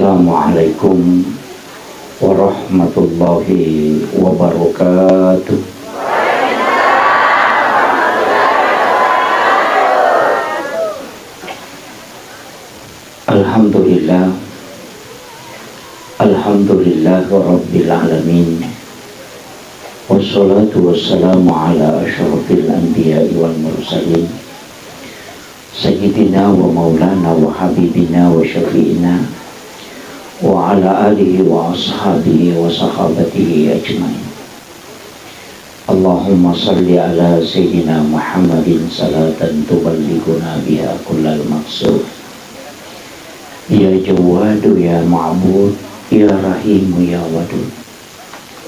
Assalamualaikum warahmatullahi wabarakatuh. Alhamdulillah, alhamdulillah rabbil alamin. Wassalatu wassalamu ala asyrafil anbiya'i wal mursalin, Sayyidina wa maulana wa habibina wa syafi'ina wa ala alihi wa ashabihi wa sahabatihi ajmain. Allahumma salli ala Sayyidina Muhammadin salatan tuballighuna biha kullal maqsud. Ya Jawadu ya Ma'bud, ya Rahimu ya Wadud,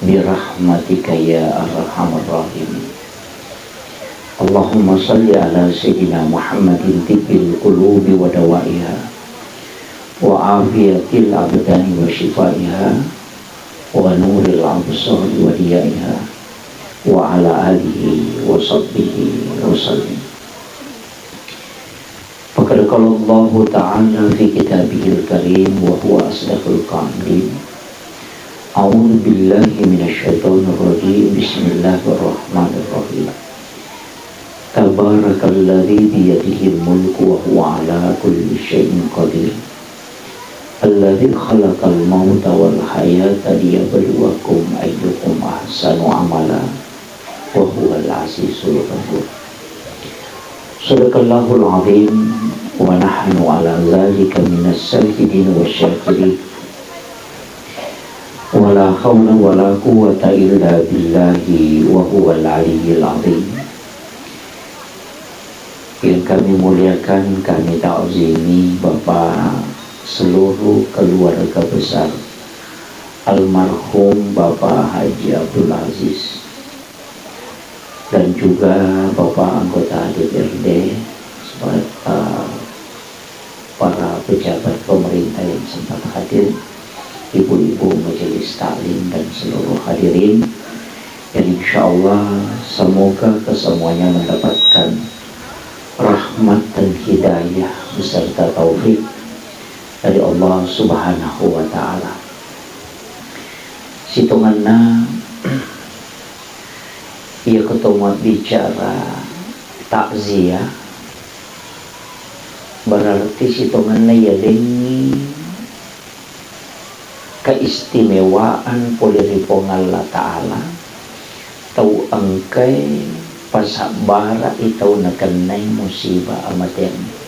birahmatika ya arhamar rahimin. Allahumma salli ala Sayyidina Muhammadin tibbil qulubi wa dawaiha wa afiyatil abdani wa shifaiha wa nuril absari wa diyaiha wa ala alihi wa sahbihi wa sallim. Faqad qala Allah Ta'ala fi kitabihil karim wa huwa asdaqul qailin. A'udzu billahi minasy syaithanir rajim. Bismillahirrahmanirrahim. Tabarakalladzi biyadihil mulku wa huwa ala kulli syai'in qadir. Alladzi khalaqal mauta wal hayata liyabluwakum ayyukum ahsanu amala wa huwal azizul ghafur. Sadaqallahul azim wa nahnu ala dzalika minas syahidin wasyakirin. Wala haula wala quwwata illa billahi wa huwal aliyyil azim. Yang kami muliakan, kami ta'zimi Bapak seluruh keluarga besar almarhum Bapak Haji Abdul Aziz, dan juga Bapak anggota DPRD serta para pejabat pemerintah yang sempat hadir, ibu-ibu majelis taklim dan seluruh hadirin, dan insya Allah semoga kesemuanya mendapatkan rahmat dan hidayah beserta taufik dari Allah Subhanahu wa Ta'ala. Situnganna ia ketemu bicara takziah, berarti situnganna ya dengi keistimewaan poliripong Allah Ta'ala tau angkai pasabara itaw nakanay musibah amaten,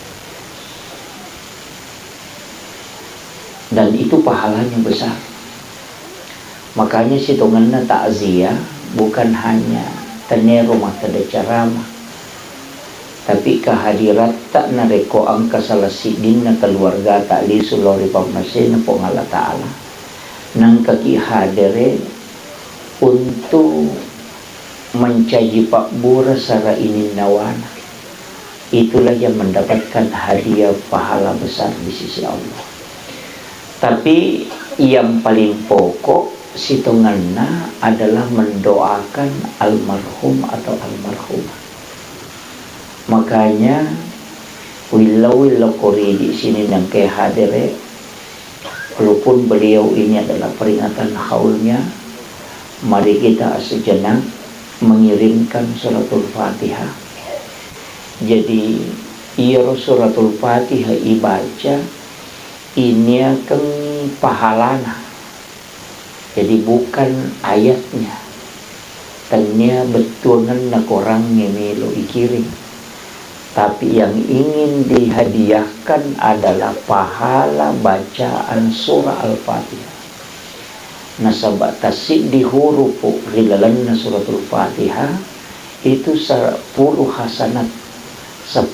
dan itu pahalanya besar. Makanya situnganna takziah bukan hanya tene rumah tada ceramah, tapi kehadirat tak nareko angka salah sidin na keluarga tak li sulori pamasin po Allah Ta'ala nang kaki hadere untuk mencaji Pak Bura secara ininawana. Itulah yang mendapatkan hadiah pahala besar di sisi Allah. Tapi yang paling pokok situnganna adalah mendoakan almarhum atau almarhumah. Makanya wilau kori di sini yang ke hadire, walaupun beliau ini adalah peringatan haulnya, mari kita sejenak mengirimkan suratul Fatihah. Jadi ia suratul Fatihah ibaca ini akan pahalana. Jadi bukan ayatnya, tanya betulnya nak orang ngemelo ikirim, tapi yang ingin dihadiahkan adalah pahala bacaan surah Al-Fatihah. Nasabat tasik di huruf rilalan suratul Fatihah itu 10 hasanat, 10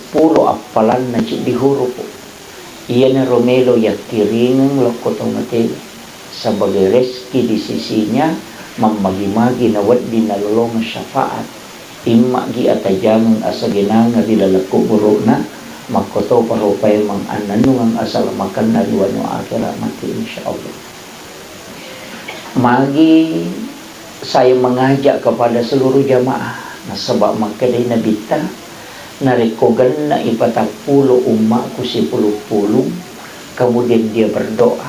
apalan najib di huruf. Ia na romelo yakiringan lokotomate sebagai rezeki di sisinya, memagi-magi nawad di nalolong syafaat imma gi atajangan asaginang nga dilalaku burukna makoto parupay mang ananungang asal makan na liwano akira mati insyaallah. Magi saya mengajak kepada seluruh jamaah na sebab makadai nabita narikogan na ipatapulo umat ku 10 kemudian dia berdoa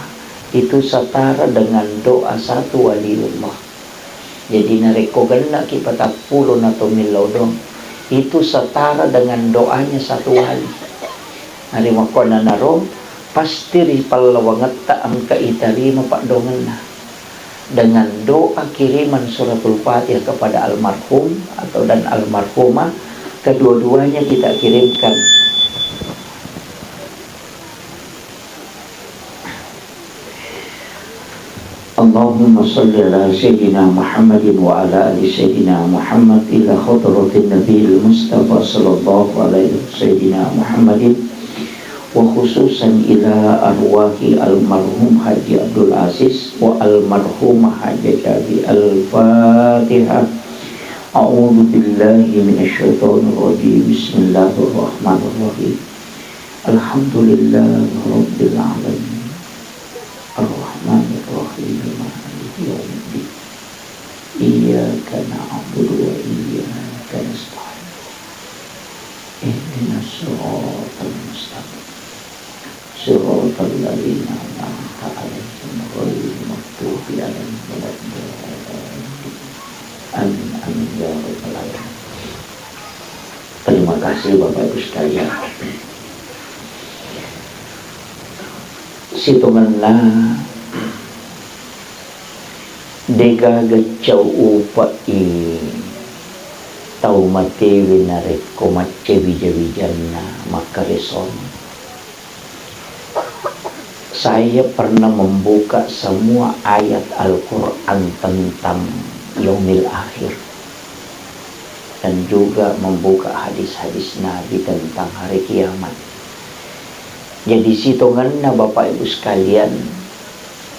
itu setara dengan doa satu waliullah. Jadi nareko ganda ki patapulo na tumilodong itu setara dengan doanya satu wali. Hari makona naro pasti ripalawangat ta angka itarima pak dongan na dengan doa kiriman suratul Fatihah kepada almarhum atau dan almarhumah, kedua-duanya kita kirimkan. Allahumma salli ala sayyidina Muhammadin wa ala ali sayyidina Muhammad ila khadratin nabiyil Mustafa sallallahu alaihi sayyidina Muhammadin wa khususan ila arwahi almarhum Haji Abdul Aziz wa almarhumah Haji Jabi. Al-Fatihah. A'udzu billahi minasyaitonir rajim. Bismillahirrahmanirrahim. Alhamdulillahirabbil alamin. Ar-Rahmanir Rahim. Maliki yaumiddin. Iyyaka na'budu wa iyyaka nasta'in. Ihdinas siratal mustaqim. Siratal ladzina an'amta 'alaihim ghairil maghdubi 'alaihim waladdallin. Amin amin ya rabbal alamin. Terima kasih Bapak Ibu sekalian. Situmanna dega gacau upa tau matewi narek komace bija-bijanna makareson. Saya pernah membuka semua ayat Al-Quran tentang yaumil akhir dan juga membuka hadis-hadis Nabi tentang hari kiamat. Jadi sitonganna Bapak Ibu sekalian,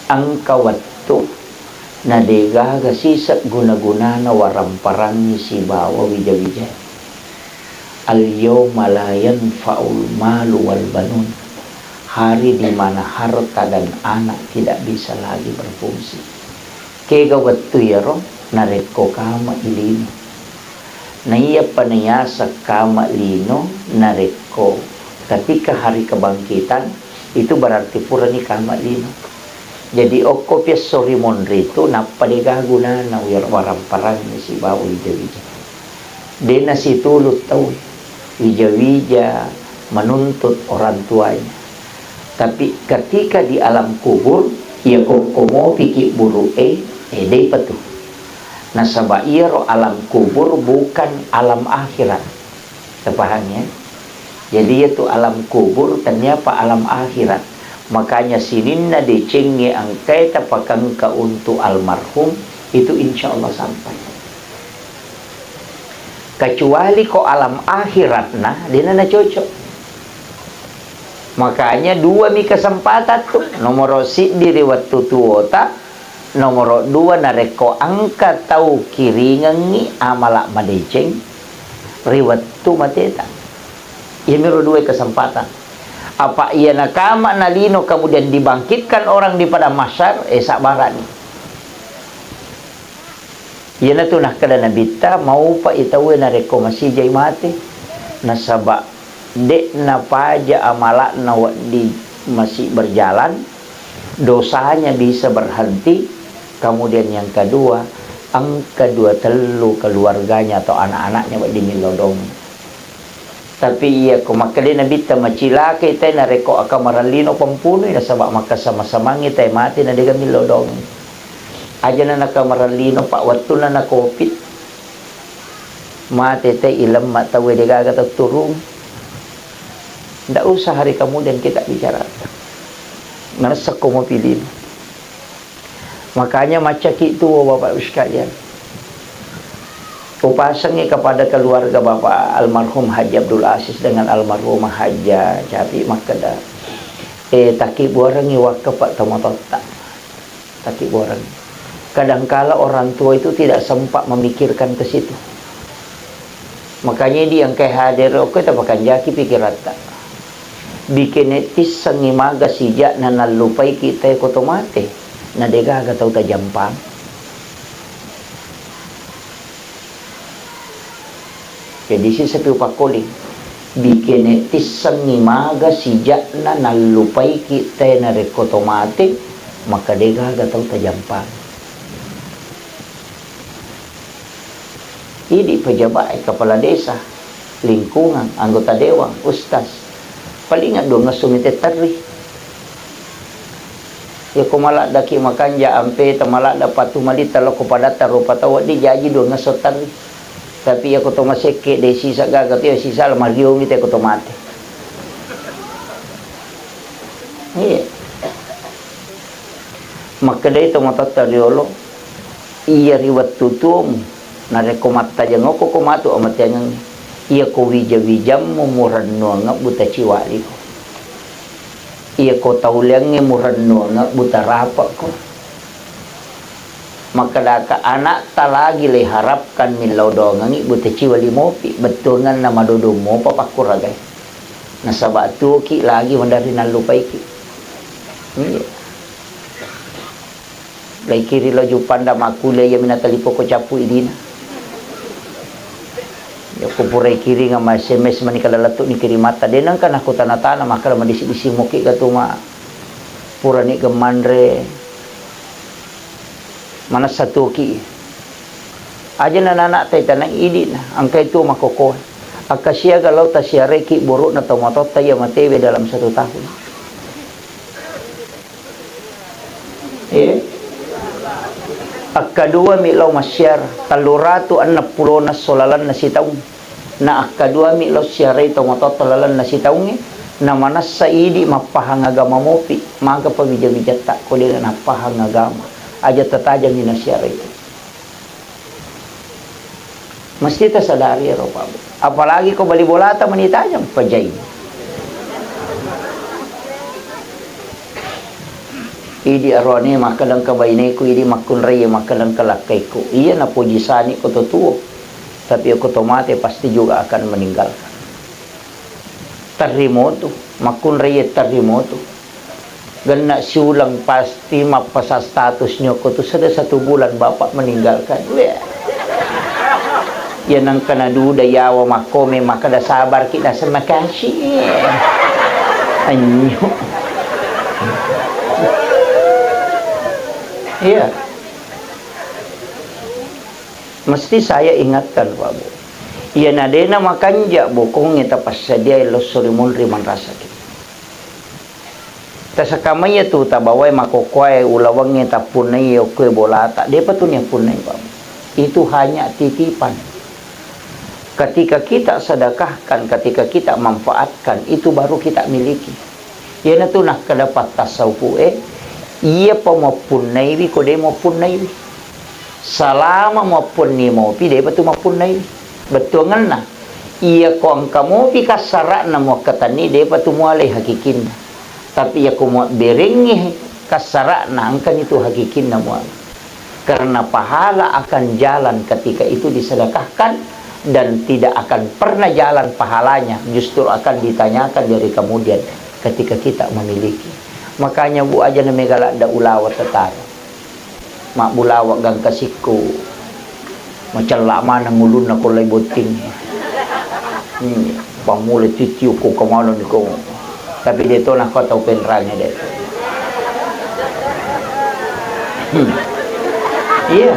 angka waktu nadega gasisa guna-gunana waramparangni si bawa wija-wija. Al-yawma la yanfa'ul malu wal banun. Hari di mana harta dan anak tidak bisa lagi berfungsi. Kega waktu ya roh nareko kama ilino. Naiya panayasa kama lino nareko. Ketika hari kebangkitan itu berarti purani kama lino. Jadi okopya sori monrito napadegaguna na waramparang ni si bawa wija-wija. Dena si tulut tau wija-wija menuntut orang tuanya. Tapi ketika di alam kubur ia komo pikir buru dei patu. Nasaba iro alam kubur bukan alam akhirat. Terpahamnya? Jadi itu alam kubur ternyata alam akhirat. Makanya sininna dicengi angkai tapakangka untuk almarhum itu insya Allah sampai. Kecuali kok alam akhirat nah dia na cocok. Makanya dua mi kesempatan tuh. Nomor si diri waktu tuota. Nomor dua nareko angka tau kiringangi amalak madeceng. Riwat tu mateta. Ia miru dua kesempatan. Apa ia nakama nalino kemudian dibangkitkan orang di pada masyar sabaran. Ia na tu nak kada nabita mau pa itawe nareko masih jai mati. Nasaba dek na paja amalak na di masih berjalan, dosanya bisa berhenti. Kemudian yang kedua, ang kedua telu keluarganya atau anak-anaknya di milodong. Tapi ia kumakali na bita macila kita na reko akamaralino pampuno na sabak makasama-sama ngitay mati na diga milodong. Aja na nakamaralino pa waktu na nakopit. Mati tay ilam matawe diga agad turung. Tidak usah hari kemudian kita bicara. Ngerasa ko mo pilih. Makanya macam itu Bapak sekalian. Upasangi kepada keluarga Bapak almarhum Haji Abdul Aziz dengan almarhumah Haja Jabi Makada. Taki buarangi wakaf Pak Tomotota. Taki buarangi. Kadangkala orang tua itu tidak sempat memikirkan ke situ. Makanya dia yang kayak hadir oke tapakan jaki pikiran tak. Bikin etis sangimaga sijak na nalupai kita kotomate na degaga tau ta jampang. Jadi si sepi upakoling bikin etis sangimaga sijak na nalupai kita na rekotomate maka dega gatau tajampang. Ini pejabat, kepala desa, lingkungan, anggota dewan, ustaz, paling dua ngasumite tari. Ya ko malak daki makanja ampe tamalak dapat tumalit talo ko padata rupa tawa di jaji dua ngasot tari. Tapi aku to maseke de sisa gagat ya sisa margiong ite ko to mate. Iya. Maka dai to matata riolo iya riwat tutum na rekomata jango ko komatu amat yang iya ko wija-wijam mumuranno nga buta ciwali ko. Iya ko tauliang muranno nga buta rapa ko. Maka daka anak talagi le harapkan milaw dongangi buta ciwali mopi betungan na madodo mo papakuragay. Nasabatu ki lagi mandari nalupay ki. Iya. Lai kiri lo jupanda makule ya minatalipo ko capu idina. Ya ko purai kiri nga SMS manikalalato ni kiri mata denang kan aku tanah-tanah maka madisi-disi moki gatuma purani gemandre mana satu ki aja nana tay tanang idin angka itu makoko akasya galau tasyareki buruk na tomato tayo matewe dalam 1 tahun. Akadua milaw masyar taluratu anak pulo na solalan na sitaung na akadua milaw syari tomato talalan na sitaung na manas sa idi mapahangagama mopi maga pabija-bija tak ko din na pahangagama aja tatajang ni nasyari. Mesti ta sadari ro pa. Apalagi ko balibolata manitajang pajay. Idi arone makalang kabainay ko idi makunray makalang kalakay ko. Iya na pujisani ko totoo. Tapi ako tomate pasti juga akan meninggalkan. Terremoto, makunray terremoto. Gana siulang pasti mapasa status nyo ko to sada 1 bulan bapak meninggalkan. Yan ang kanaduda yawa makome makada sabar kita sa makasih. Anyo. Iya. Mesti saya ingatkan Pak Bu. Iya nadena makanja bukong ita pasadia los sorimul riman rasa kita. Tasakamaya tu tabawai makokoy ulawang ita punay o kue bolata. Dia patunya punay Pak Bu. Itu hanya titipan. Ketika kita sedekahkan, ketika kita manfaatkan, itu baru kita miliki. Yan tu nak kadapat tasawuf iya pa mapunay wi ko de mapunay wi salama mapun ni mo pi de batu mapunay wi betungan na iya ko ang kamo pi kasara na mo katani de batu mo alay hakikin tapi ya ko mo beringi kasara na ang kanito hakikin na mo karena pahala akan jalan ketika itu disedekahkan dan tidak akan pernah jalan pahalanya justru akan ditanyakan dari kemudian ketika kita memiliki. Makanya bu aja na megala da ulawat tatar. Mak bulawak gang kasiko. Macam lama nang ulun na kulay boting. Pamula titiyo ko kamano ni ko. Tapi dito na ko tau penranya dito. Iya.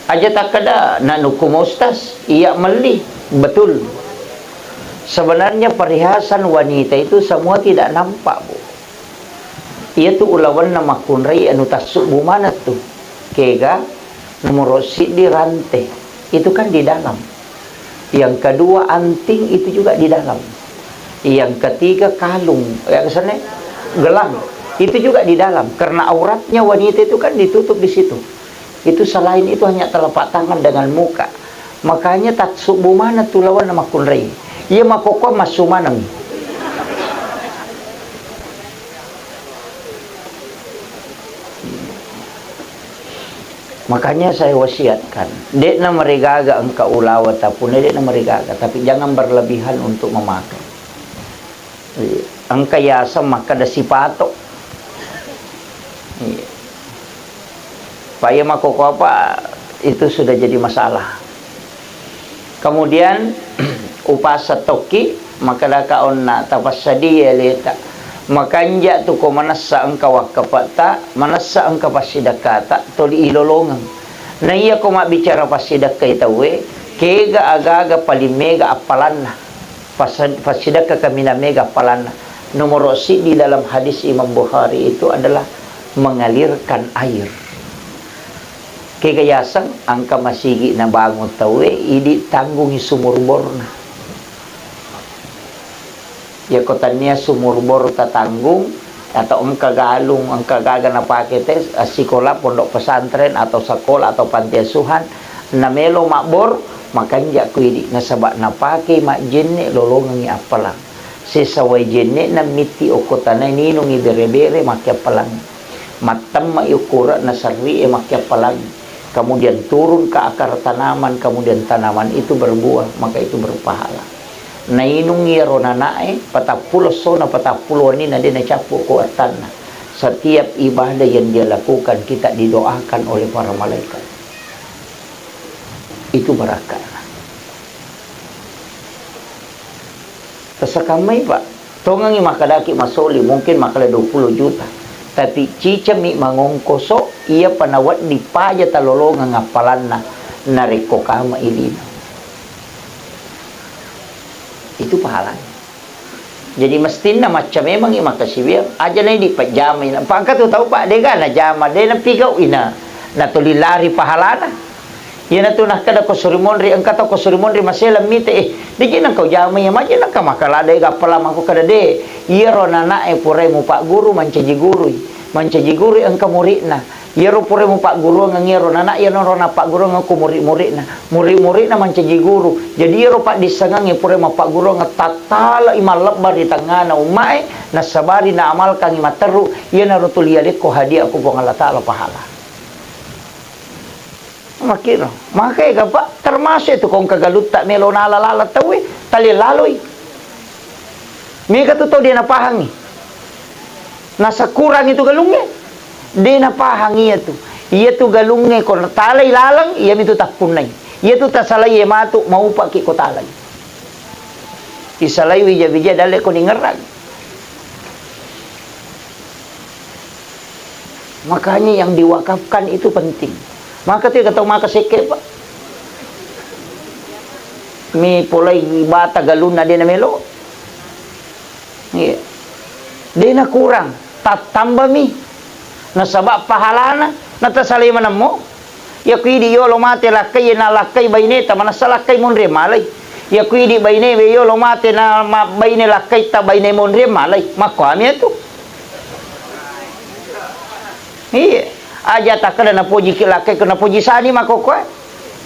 Aja tak kada nanukum ustaz. Iya mali. Betul. Sebenarnya perhiasan wanita itu semua tidak nampak bu. Ia tu ulawan nama kunrai anu tasuk bumana tu. Kega nomorosi di rantai. Itu kan di dalam. Yang kedua anting itu juga di dalam. Yang ketiga kalung. Yang sana gelang. Itu juga di dalam. Karena auratnya wanita itu kan ditutup di situ. Itu selain itu hanya telapak tangan dengan muka. Makanya tasuk bumana tu lawan nama kunrai. Ia makoko masumanang. Makanya saya wasiatkan, dek na marigaga ang kaulawat tapun, dek na marigaga, tapi jangan berlebihan untuk memakai. Ang kayasa makada sipato. Paya makoko apa itu sudah jadi masalah. Kemudian upasa toki maka dakaon na tapasadiya leta makanja tu ko manasa ang kawakapata manasa ang kapasidakata toli ilolongang na iya ko mabicara pasidaka itawe kega agaga palimega apalan na pasidaka kami na mega apalan na nomor si di dalam hadis Imam Bukhari itu adalah mengalirkan air kegayasang angka masigi na bangun tawe idi tanggungi sumurbor na ya kotannya sumurbor tatanggung atau kagalung ang kagaga na pakete sekolah pondok pesantren atau sekolah atau panti asuhan na melo makbor makanya kuidi na sabak na pake mak jenne lolongang apalang sesawai jenne na miti okotana ninong ibere-bere makya palang matam mayukura na sari makya palang kemudian turun ke akar tanaman kemudian tanaman itu berbuah maka itu berpahala na inung ngiro na nae patapulo sona patapulo ni na din na capu kuatan na setiap ibadah yang dia lakukan kita didoakan oleh para malaikat itu berkah tersakamai pak tongangi makadaki masoli mungkin makala 20 juta tapi cica mi mangongkoso ia panawat di paja talolongan ngapalan na nareko kama ilino itu pahalanya jadi mestinya macam memang ima kasibia aja na di pajama ina pangkat tu tahu pak dega na jama de na pigau ina na tolilari pahalana ya na tu nak kada ko surimonri angkata ko surimonri masela mite di gina kau jama ya maja na ka makala de gapala mako kada de iro na nae pure mu pak guru mancaji guru angka muridna iro pure mu pak guru ngiro na ya no na pak guru ngaku murid na mancaji guru jadi iro pak disangangi pure mu pak guru ngatatala imalabbar di tangana umai na sabari na amal kang imateru ya na rotulia de ko hadiah aku pong Allah taala pahala makiro makai gapa termasuk itu kong kagalut tak melo na lalala tawi tali laloi mega tu dia na pahangi nasa kurang itu galungnya dia na pahangi itu ia tu galungnya kon talai lalang ia mitu takunai ia tu tasalai matu mau paki ko talai isalai wija dale ko ningerag makanya yang diwakafkan itu penting maka tu kata maka seke pak mi pulai bata galun na dia na melo iya dia na kurang tak tambah mi nasabak pahalana natasalay manam mo ya kuidi yolo mate lakay na lakay baineta manasalakay monre malay ya kuidi baine yolo mate na baine lakay ta baine monre malay makwami ito iya aja takala na puji kilakay ko na puji sani makokwa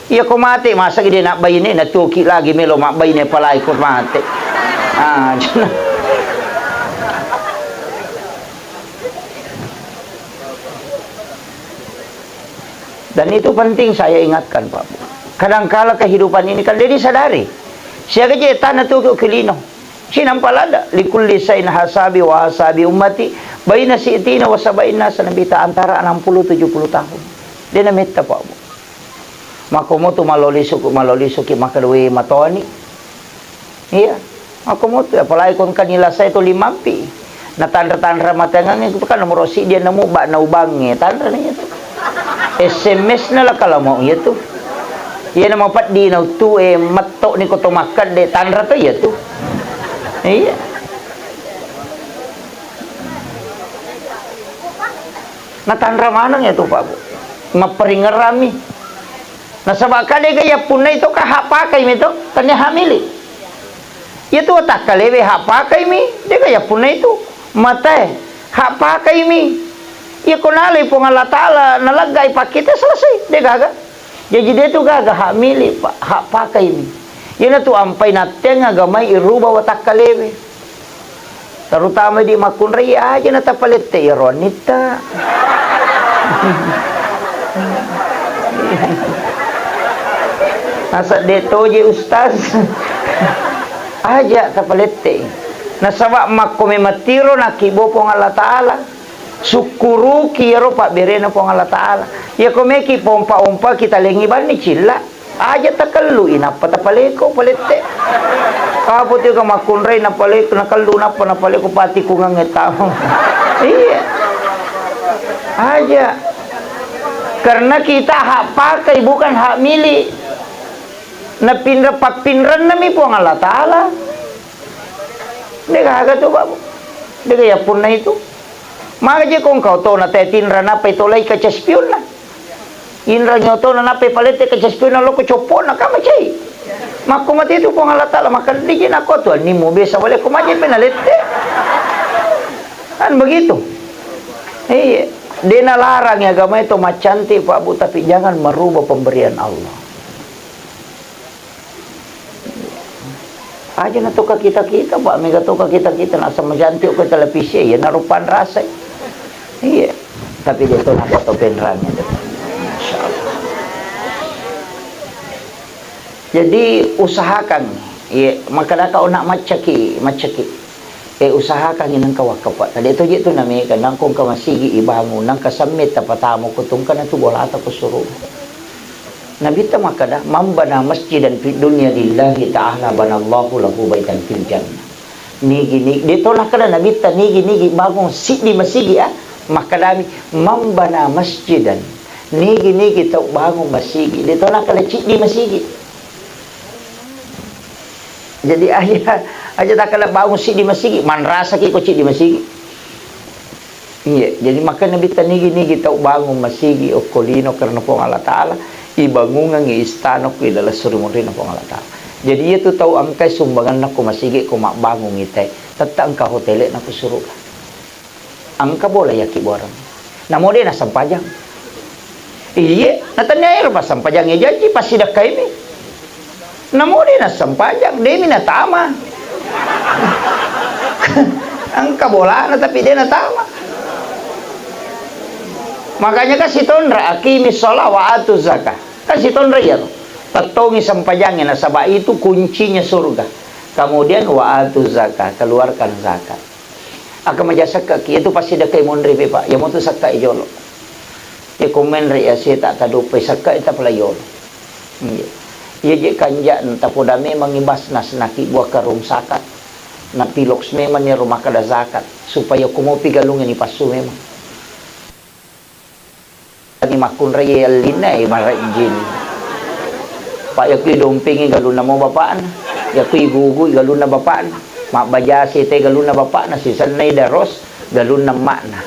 iya ko mate masa gide na baine na tuki lagi melo mak baine palay ko mate jana dan itu penting saya ingatkan Pak Bu kadangkala kehidupan ini kan dia disadari siya kaje tanah tu kilino sinampalada likulli sain hasabi wa hasabi ummati baina si'tina wa sabaina sanabita antara 60-70 tahun dia na metta Pak Bu makomoto maloliso ki makadwe matoni iya makomoto apalagi kon kanila sa ito limampi na tandra matangan itu kan nomor si dia nemu bak na ubange tandra na ito SMS na lang kalau mau ya tu. Ia nama pat di na tu matok ni ko to makan de tandra tu ya tu. Iya. Na tandra manang ya tu Pak Bu. Maperingerami. Na sabak kali gaya punai itu kah hak pakai mi tu tanya hamili. Ya tu tak kalewe hak pakai mi dia gaya punai itu mata hak pakai mi. Ya kunali pong Allah Ta'ala nalagay pakita selesai dia gaga jadi dia tu gaga hak milik hak pakai ini yun na tu ampay natin nga gamay iruba watak kalewe terutama di makunray aja na tapalit te ironita nasa deto je ustaz aja tapalit te nasawa makumimatiro nakibo pong Allah Ta'ala sukuru kiro pak berena pong Allah Ta'ala ya komeki pompa-ompa kita lengiban ni cilla aja takallu inapa tapaleko palette kapot yung makunray na paleko nakallu na pa na paleko pati ko nga ngetamo iya aja karena kita hak pakai bukan hak milik na pinran nami po ang Allah Ta'ala dia kagak tuh Pak dia kaya pun na itu maka je kung kau to na tetinra na pa itolay ka chaspion na inra nyo to na napay palete ka chaspion na loko chopo na kama chay makumati itu po ang Allah Ta'ala maka digin ako to ni mo bisa wala kumajin penalete kan begitu iya dia nalarang ya agama itu macanti Pak Bu tapi jangan merubah pemberian Allah aja na to ka kita Pak mega to ka kita nasa macanti ko televisi ya narupan rasa iya tapi dia to napato penranya masyaallah jadi usahakan ya maka kau nak macaki usahakan inang kawak Pak tadi itu gitu nami kanang kung kamasigi ibangun nang kasamit tapatamo kutung kana tu bola ata kusuru nabita makada mambana masjidan fi dunya lillahi ta'ala banallahu lahu baitan fil jannah nigi dito nakada nabita nigi bangun di masigi makadami mambana masjidan nigi tau bangun masigi dito nakada di masigi jadi aja tak kala bangun di masigi man rasa ki ko di masigi iya jadi maka nabi nigi tau bangun masigi o kolino karena po Allah Ta'ala ibangungan ng istano ko idala surimurin po Allah Ta'ala jadi itu tahu angkay sumbangan na ko masigi ko makbangun itay tata angka hotele na ko suruga angka bola yaki borang namo din na sampajang iya natanya pa sampajang jaji pasidak kay mi namo din na sampajang demi na tama angka bola na tapi dia na tama makanya kasi tonra akimi sholat wa atu zakah kasi tonra ya tatongi sampajangnya nasaba itu kuncinya surga kemudian wa atu zakah keluarkan zakat akan majasaka itu pasti dah kay monre Pak ya mo tu sakka ijolo ya komen re ya si tak tadupai sakka ita pelayolo ya je kanja tapodame mangibas nas naki buah karung zakat na piloks memang ni rumah kada zakat supaya kumopi galungin ipasu memang lagi makun raya lina marajin pak yakui dompingi galun na mo bapaan yakui gugu galun na bapaan mak bajasi te galun na bapaan si sanay daros galun na mak na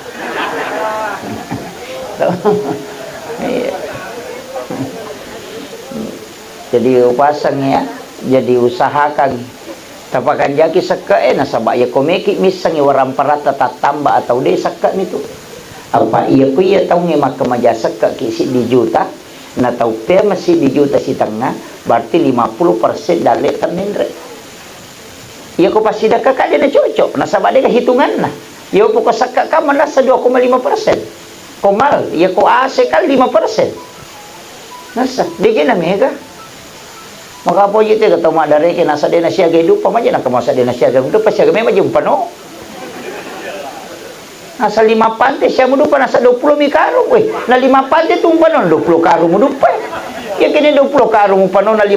jadi upasangnya jadi usahakan tapakan jaki sakae nasaba ya komeki misang waram parata tatamba atau de sakka nito apa iya ko iya tahu ngemak kemajasak ke kisi di juta na tahu pe masih di juta si tengah berarti 50% dari tanindre iya ko pasti dah kakak dia na cocok nasaba dia hitungan na iya ko sakka ka manas 2,5% komal iya ko ase kal 5% nasa di na mega maka po jite ka tama dari ke nasa dia na siya gaidu pa maja na kamasa dia na siya gaidu pa siya gamay maja umpano nasa 5 pante siya mudupa nasa 20 mikarong na 5 pante tumpano 20 karong mudupa ya kini 20 karong pano na 5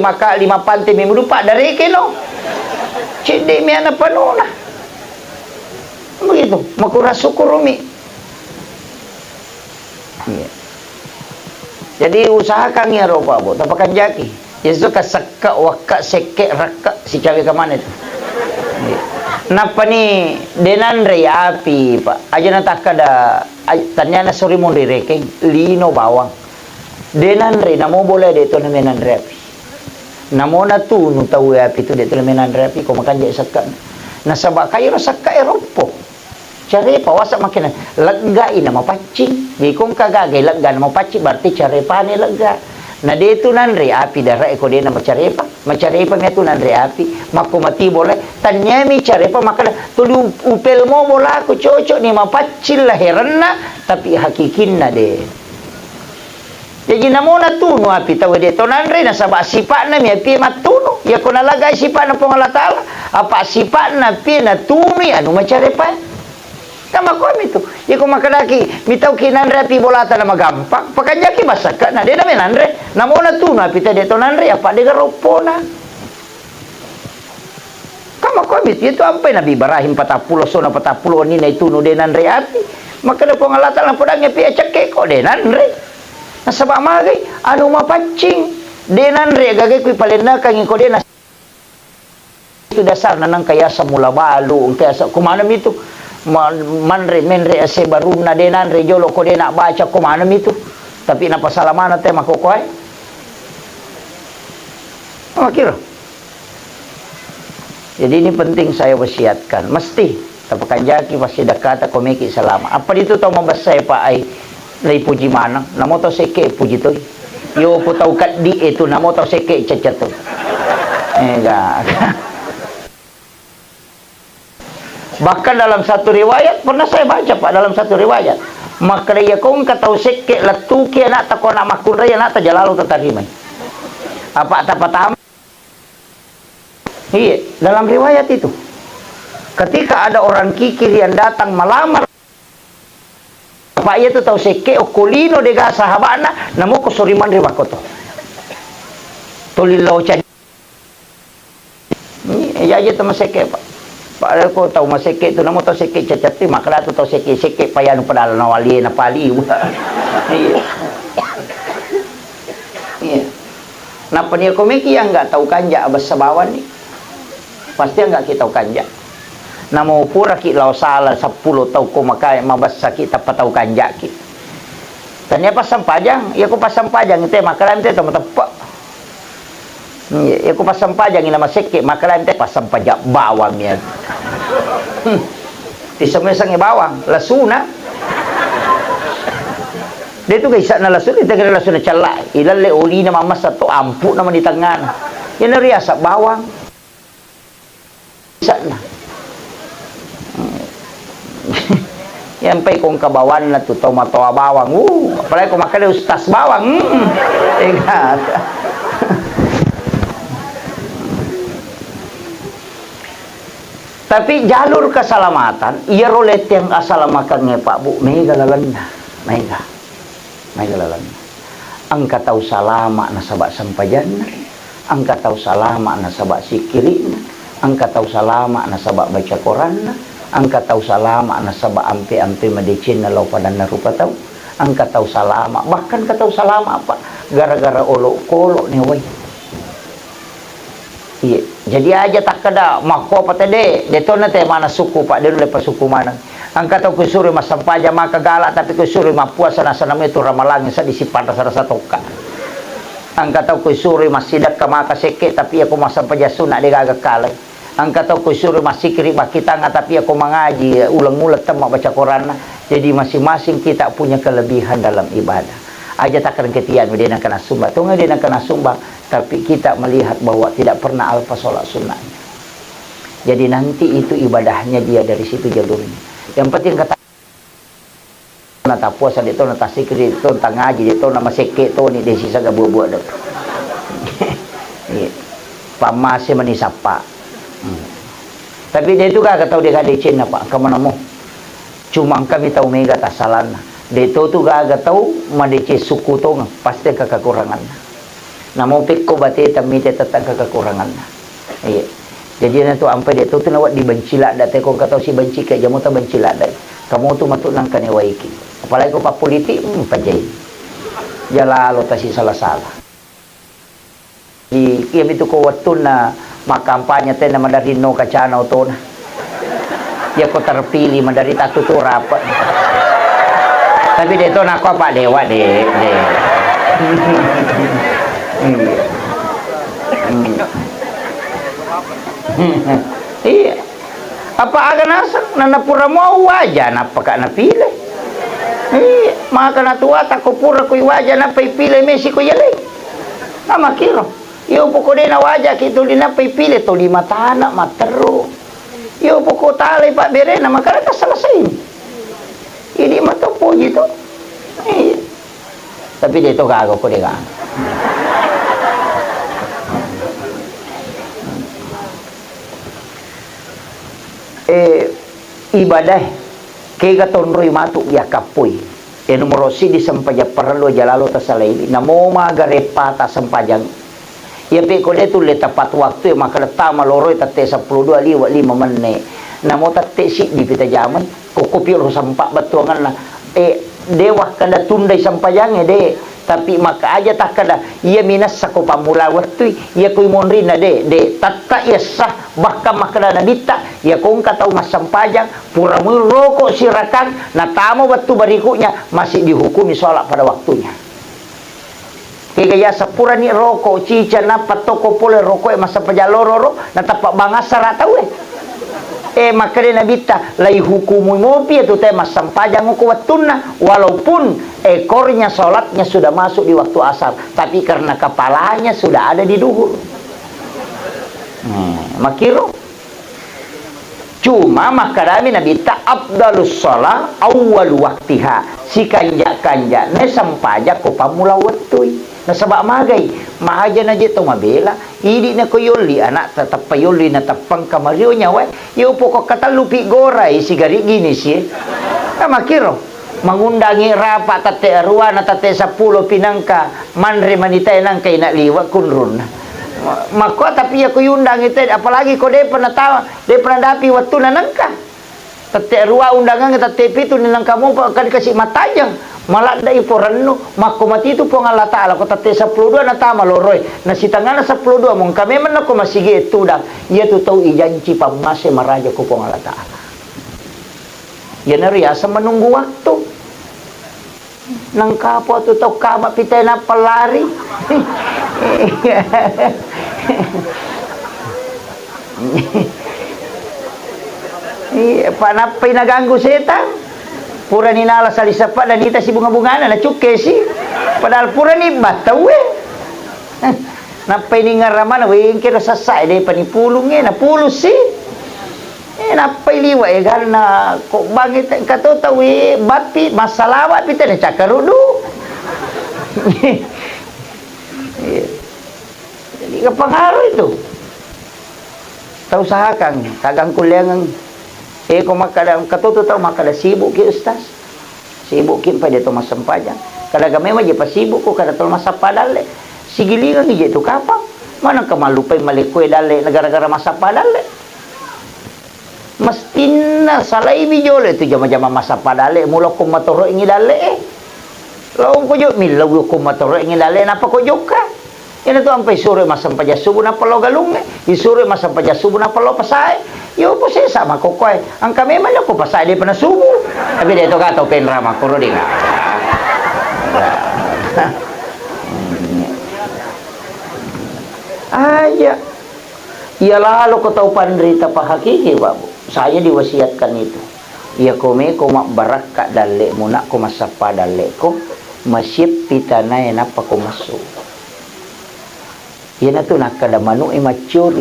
pante mi mudupa dari kino cinde mi ana pano na begitu makurasukurumi ya. Jadi usahakan ya ropa bo tapakan jaki yesu kasakka wakka sekke rakka si cawe kamane itu ya. Napa ni denanre api Pak aja natakada tanya na sorry mo rekeng lino bawang denanre namo boleh de to menanre api namo na tu no tahu api tu de to menanre api ko makan je sakka nasaba kayo sakka eropo cari pawasa makina lega ina mapaccing di kong kagagay lega na mapaccing berarti cari pane lega na dito nanre api dara ko de na macarepa nga tu nanre api makumati boleh tanya mi carepa makana tuli upel mo bola ko cocok ni mapacil lahiran na tapi hakikin na de jadi namo na tuno api tawa de to nanre na saba sipa na mi api matuno ya ko nalagay sipa na pong Allah Ta'ala apa sipa na pi na tumi anu macarepa tama ko mi tu ya ko makadaki mitaw kinanre api bolata na magampang pakanya ki basaka na de na menanre Namona tu na pita de tonanre apa de garopona. Kama komit itu ampai Nabi Ibrahim 40 sona 40 ni na itu no denan re ati. Maka da pengalatan lang podang pi cekek kok denan re. Nasabak magay anu mapancing denan re gagay kuy palena kang ko denas. Itu dasar nanang kaya sa mula balu kaya sa kumanam itu manre menre ase baruna denan re jolo ko dena baca kumanam itu. Tapi napasalaman teh makukuhay. Makiro. Jadi ini penting saya wasiatkan. Mesti tapakan jaki pasti dakata komeki selama. Apa itu tau mabasa pa ay lay puji manang. Namo to seke puji to. Yo po tau kat di itu namo to seke cacat to. Enggak. Bahkan dalam satu riwayat pernah saya baca Pak dalam satu riwayat. Makraya kong katau seke latuki anak ta kona makuraya anak ta jalalu tatarimay. Apa ta patam? Iya, dalam riwayat itu. Ketika ada orang kikir yang datang melamar Pak ia tu tahu seke okolino dega sahabana namo ko suriman riwakoto. Tolilaw cha. Iya aja tu maseke Pak. Pak ko tahu maseke tu namo tahu seke cacati makala tu tahu seke payano padala na wali na pali. Iya. Iya. Nah peniak komiki yang enggak tahu kanja abas sabawan ni. Pasti enggak kita tahu kanja. Namo pura ki law sala 10 tau ko makai mabasa kita patau kanja ki. Tanya pasang pajang, ya ko pasang pajang ite makalan ite tepa. Ya ko pasang pajang ina maseke makalan ite pasang pajak bawang ya. Ti semesang bawang, lasuna. Dia tu guys na lasun ite kira lasuna cala. Ilalle oli na mamas satu ampu naman di tangan. Yan riasa bawang. Sana. Yang pay kong kabawan na tuto matoa bawang. Apalagi kung makali ustas bawang. Ingat. Tapi jalur keselamatan, iya rolet yang asalamakan ng Pak Bu, may galalan na. May galalan na. Ang kataw salama na sabak sampayan na. Ang kataw salama na sabak sikiri na. Ang kataw salama na sabak baca Quran na. Ang kataw salama na sabak ampi-ampi medicine na law padan na rupa taw. Ang kataw salama, bahkan kataw salama apa? Gara-gara olo-kolo ni way. Iya, jadi aja tak kada mako apa tede, deto na te mana suku Pak, dia lepas suku mana. Ang kataw kusuri masampaja maka galak tapi kusuri mapuasa na sanam itu ramalangi sa disipan sa toka. Ang kataw kusuri masidak ka maka seke tapi aku masampaja sunat de gagakalay. Ang kataw ko suruh masih kiri kita nggak tapi aku mengaji ulang-ulang temak baca Quran. Jadi masing-masing kita punya kelebihan dalam ibadah. Aja takkan ketian dia nak kena sumbang. Tuh dia nak kena sumbang. Tapi kita melihat bahwa tidak pernah alfa sholat sunnahnya. Jadi nanti itu ibadahnya dia dari situ jalurnya. Yang penting kata nata puasa itu nata sikri itu nata ngaji itu nama seke itu ni desi saga buah-buah dah. Pamasi menisapa. Tapi dia itu gak tahu dia gak dicin apa kemana mau cuma kami tahu mega tasalan dia itu tuh gak tahu madece suku tuh pasti kekurangan nah mau pikko bate tamite tetang kekurangan iya jadi nanti ampai dia tuh nawat dibencila date kau kata si benci kayak jamu tak bencila dai kamu tuh matut nang kane waiki apalagi kau pak politik pajai jala lo tasi salah-salah di kiam itu kau watun na makampanya teh nama dari no kacana to na. Ya ko terpilih dari tatu tu rapat. Tapi dia tu nak apa dewa dek. Iya. Apa agan asak nana pura mau wajah napa kak na pilih. Iya, maka na tua tak ko pura ko wajah napa pilih Messi ko yale. Nama kiro. Yo poko na wajah kitu dina pipili to 5 tanak materu. Yo poko tali Pak Berena maka selesai. Ini matopo gitu. Tapi dia to gago ko dia. Ibadah ke gaton roy matu ya kapoy. Numero si di sampaja perlu jalalo tasalaibi namo magarepata sampajang ya pe ko detu le tepat waktu ya maka tama loroi tate 12 liwa 5 menit namo tate si di pita jaman kokopio sampak batuangan na dewa kada tundai sampajangnya de tapi maka aja tak kada ia minas sako pamula waktu ia kui monrina de tatta ia sah bahkan makada nabita ia kong katau mas sampajang pura rokok sirakan na tamo waktu berikutnya masih dihukumi sholat pada waktunya kaya sapura ni rokok cica na patoko pole rokok masa pajalororo na tapak bangasa ratau maka dia nabita lai hukumu ngopi itu tema sampajang ko watuna walaupun ekornya sholatnya sudah masuk di waktu asar tapi karena kepalanya sudah ada di duhur makiro cuma maka dami nabita abdalus sholat awal waktiha si kanja ne sampajak ko pamula watui na sabak magay maaja na dito mabela hindi na ko yuli anak tetap payuli na tapang kamaryo nya we yo po ko katalupi goray sigari gini siya makiro mangundangi rapa tate arwa na tate 10 pinangka manre manitay nang kay na liwa kunrun mako tapi ako yundang ite apalagi ko de panatawa de panadapi waktu na nangka tate arwa undangan tate pitu nang kamu kan kasi matajang malah dai porano mako mati itu po ng Allah Ta'ala ko tate 12 na tama loroy na si tangana 12 mong kami man ako masige tudang iya to tau ijanci pamase maraja ko po ng Allah Ta'ala yan na riyasa menunggu waktu nang kapo to tau kama pitay na palari panapay naganggo setan pura ni nala salisapa dan ita si bunga-bunga na cuke si padahal pura ni bataw napay ni ngaraman wing kira sasay de panipulong napulus si napay liwa karena kok bangit katutawi bati masalawa pita na cakarudu jadi kepengaruh itu tahu usahakan tagang kuliangan kung makada katuto tao makada sibuk ki ustaz sibuk kin pa dito masampajang kada gamay maji pa sibuk ko kada tol masapadale sigilingan ije to kapang manang kamalupay malikoy dale nagara-gara masapadale mastina salay bijole to jama-jama masapadale mulo ko matoro ingi dale laong ko jo milaw ko matoro ingi dale napa ko joka yan ito ang paisuro masampaja subo na palo galung isuro masampaja subo na palo pasay yo po siya sama ko koy ang kami man ko pasay di pa na subo tapi dito ka to penrama ko ro di nga aja ya lalu ko tau pandrita pa hakiki babu saya diwasiatkan itu ya kome ko barak dalle muna ko masapa dalle ko masip pitanay na pa ko masuk yan ito nakada manu mature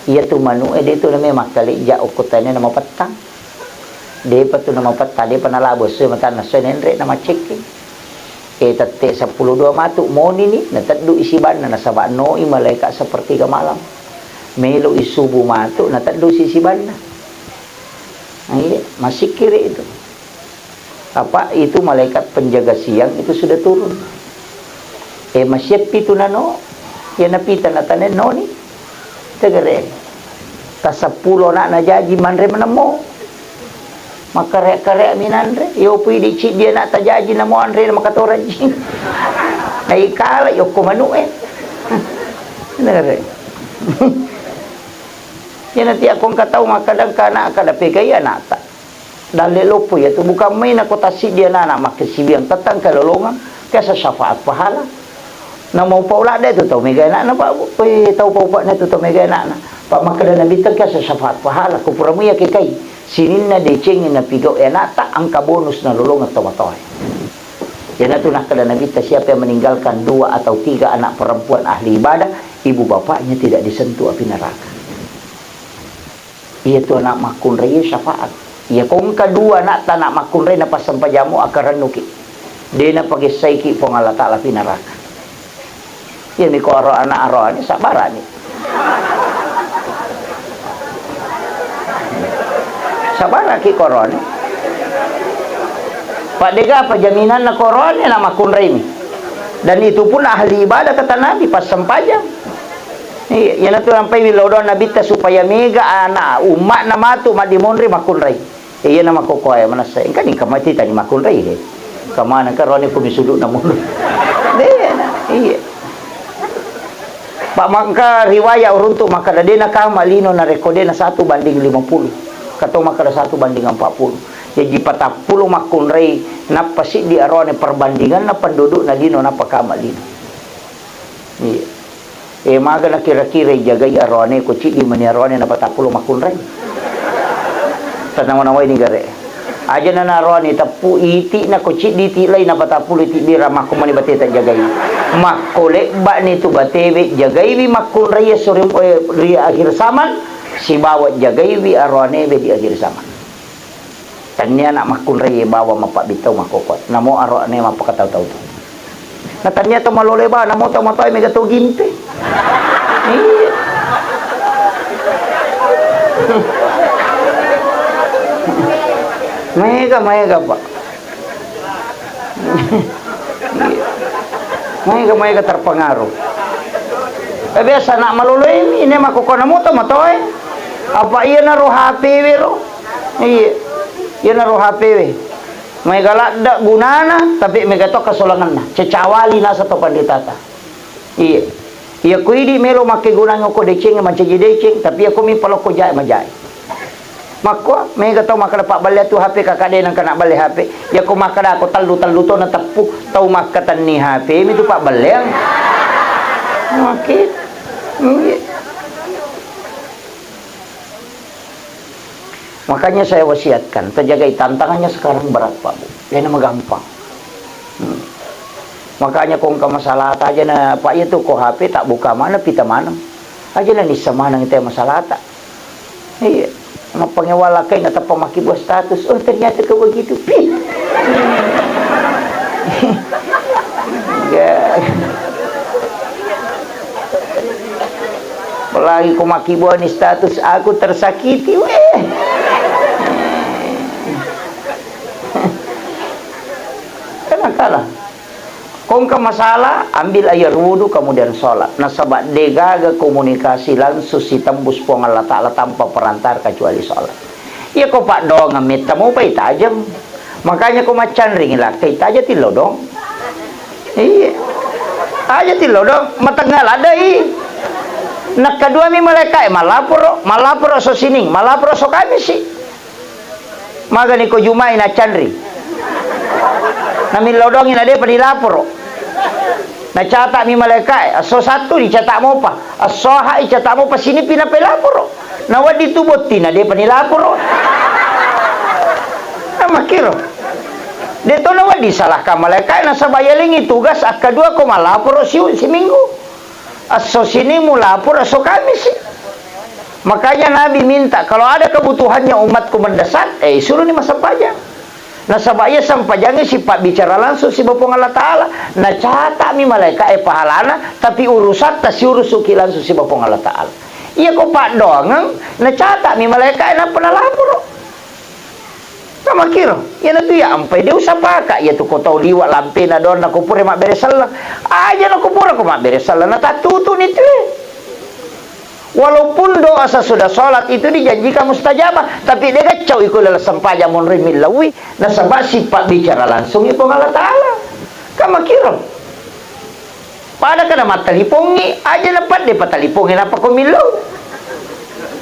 iya tu manu dito na may makali ja ukutan na mapatang de pa to na mapatang de pa nalabos so mata na senenre na macheki tate 12 matu moni ni nataddo isiban na nasaba no malaika seperti ke malam melo isubu matu nataddo sisiban na ay masih kiri itu apa itu malaikat penjaga siang itu sudah turun masih pitu na no yan napita na tanen no ni tagare ta 10 na jaji manre manamo makare-kare minanre yo pwede chi dia na tajaji na mo anre na makatoraji ay kala yo kumanu tagare yan ati akong kataw makadang kana kada pegaya nata dali lopo ya to bukan may nakotasi dia na makasibiyang tatang kalolongan kaya sa syafaat pahala na mau paula de tu tau mega na pa oi tau pa na tu tau mega na pa makada na bitak ka sa syafaat pahala ko pura mo ya kay sinin na de chengin na pigo enata angka bonus na lulong at tumatoy yan na tu nakada na bitak siapa yang meninggalkan 2 atau 3 anak perempuan ahli ibadah ibu bapaknya tidak disentuh api neraka iya tu anak makun raya syafaat iya kung kedua anak tanak makun raya na pasampajamu akaran nuki dia na pagisaiki pong Allah Ta'ala api neraka ya ni ko anak aroani sabaran ni sabaran ki koroni Pak Dega apa jaminan na korone na makunray mi. Dan itu pun ahli ibadah kata Nabi pas sempajang. Iya, yan tu sampai wilodon Nabi ta supaya mega anak umat na matu madimonri makunray. Iya na makokoy manasay. Kan ni kamati tani makunray de. Kamana karone pumisuduk na mundur. De na. Iya. Pak maka riwayat uruntuk maka dade na kamalino na rekode na 1:50. Kato maka 1:40. Jadi 40 makunray na pasi di arone perbandingan na penduduk na dino na pakamalino. Iya. Maga na kira-kira jagai arone kuci di mani arone na 40 makunray. Tanang naway ni gare. Aja na narone tapu iti na kuci di tilay na 40 iti di ramah ko mani bate ta jagai. Makole ba nito batebe jagai wi makunray surim ri akhir zaman si bawat jagai wi arone be di akhir zaman. Tanya nak makunray bawa mapak bitaw makokot. Namo arone mapakataw-taw to. Natanya to malole ba namo to matay mega to gimpe. Iya. Mega Pak. Mega terpengaruh. Biasa nak malole ini makokot namo to matoy. Apa iya na ro HP wiro? Iya. Iya na ro HP we. May galak da gunana tapi mega to kasolangan na. Cecawali na sa to panditata. Iya. Iya ko idi melo make gunang ko deceng manca deceng tapi ako mi palo ko jay majay. Makwa mega to makadapak balik tu HP kakade nang kana balik HP. Ya ko makada ko talu-talu to na tapu tau makatan ni HP mi tu pak balik. Okey. Iya. Makanya saya wasiatkan, terjaga tantangannya sekarang berat Pak Bu. Jangan gampang. Makanya kong ka masalah aja na Pak itu ko HP tak buka mana pita mana. Aja na ni sama nang ite masalah tak. Iya. Mapangewala kay na tapamaki buat status. Oh ternyata ka begitu. Pi. Ya. Apalagi ko makibuan ni status aku tersakiti weh. Kalah. Kung ka masalah, ambil air wudu kemudian sholat. Nasabat degaga komunikasi langsung si tembus po ng Allah Ta'ala tanpa perantar kecuali sholat. Iya ko pak dong ngamit tamu pa itajam. Makanya ko macan ringin lah kay taja tilo dong. Iya. Aja tilo dong matanggal ada nakadua mi malaikat malapuro so sining malapuro so kami si. Magani ko jumay na chanri. Namin lodongin ada penilapor. Nacatak mi malaikat. Aso satu dicatak mo pa. Aso hai catak mo pa sini pinapelapor. Nawad ditubutin ada penilapor. Makiro. Dito nawad disalahkan malaikat nasa bayalingi tugas akadua ko malapor si minggu. Aso sini mulapor aso kami sih. Makanya Nabi minta kalau ada kebutuhannya umatku mendesak, suruh ni masa pajang. Nasabaya sampajangnya si Pak bicara langsung si Bapong Allah Ta'ala. Na catak mi malaikat pahalana tapi urusan ta si urusuki langsung si Bapong Allah Ta'ala. Iya ko Pak dongang na catak mi malaikat na penalapuro. Sama kiro. Ya na tu ya ampai dia usah pakak ya tu ko tau liwat lampe na don na kupure mak beresalah. Aja na kupure ko mak beresalah na tatutu ni tu. Walaupun doa sesudah sholat itu dijanjikan mustajabah, tapi dia kacau ikut dalam sampajang monrimil lawi, nasabah sifat bicara langsung itu Allah Ta'ala. Kamu kira? Pada kena mata lipongi, aja dapat dia patah lipongi apa kau milau?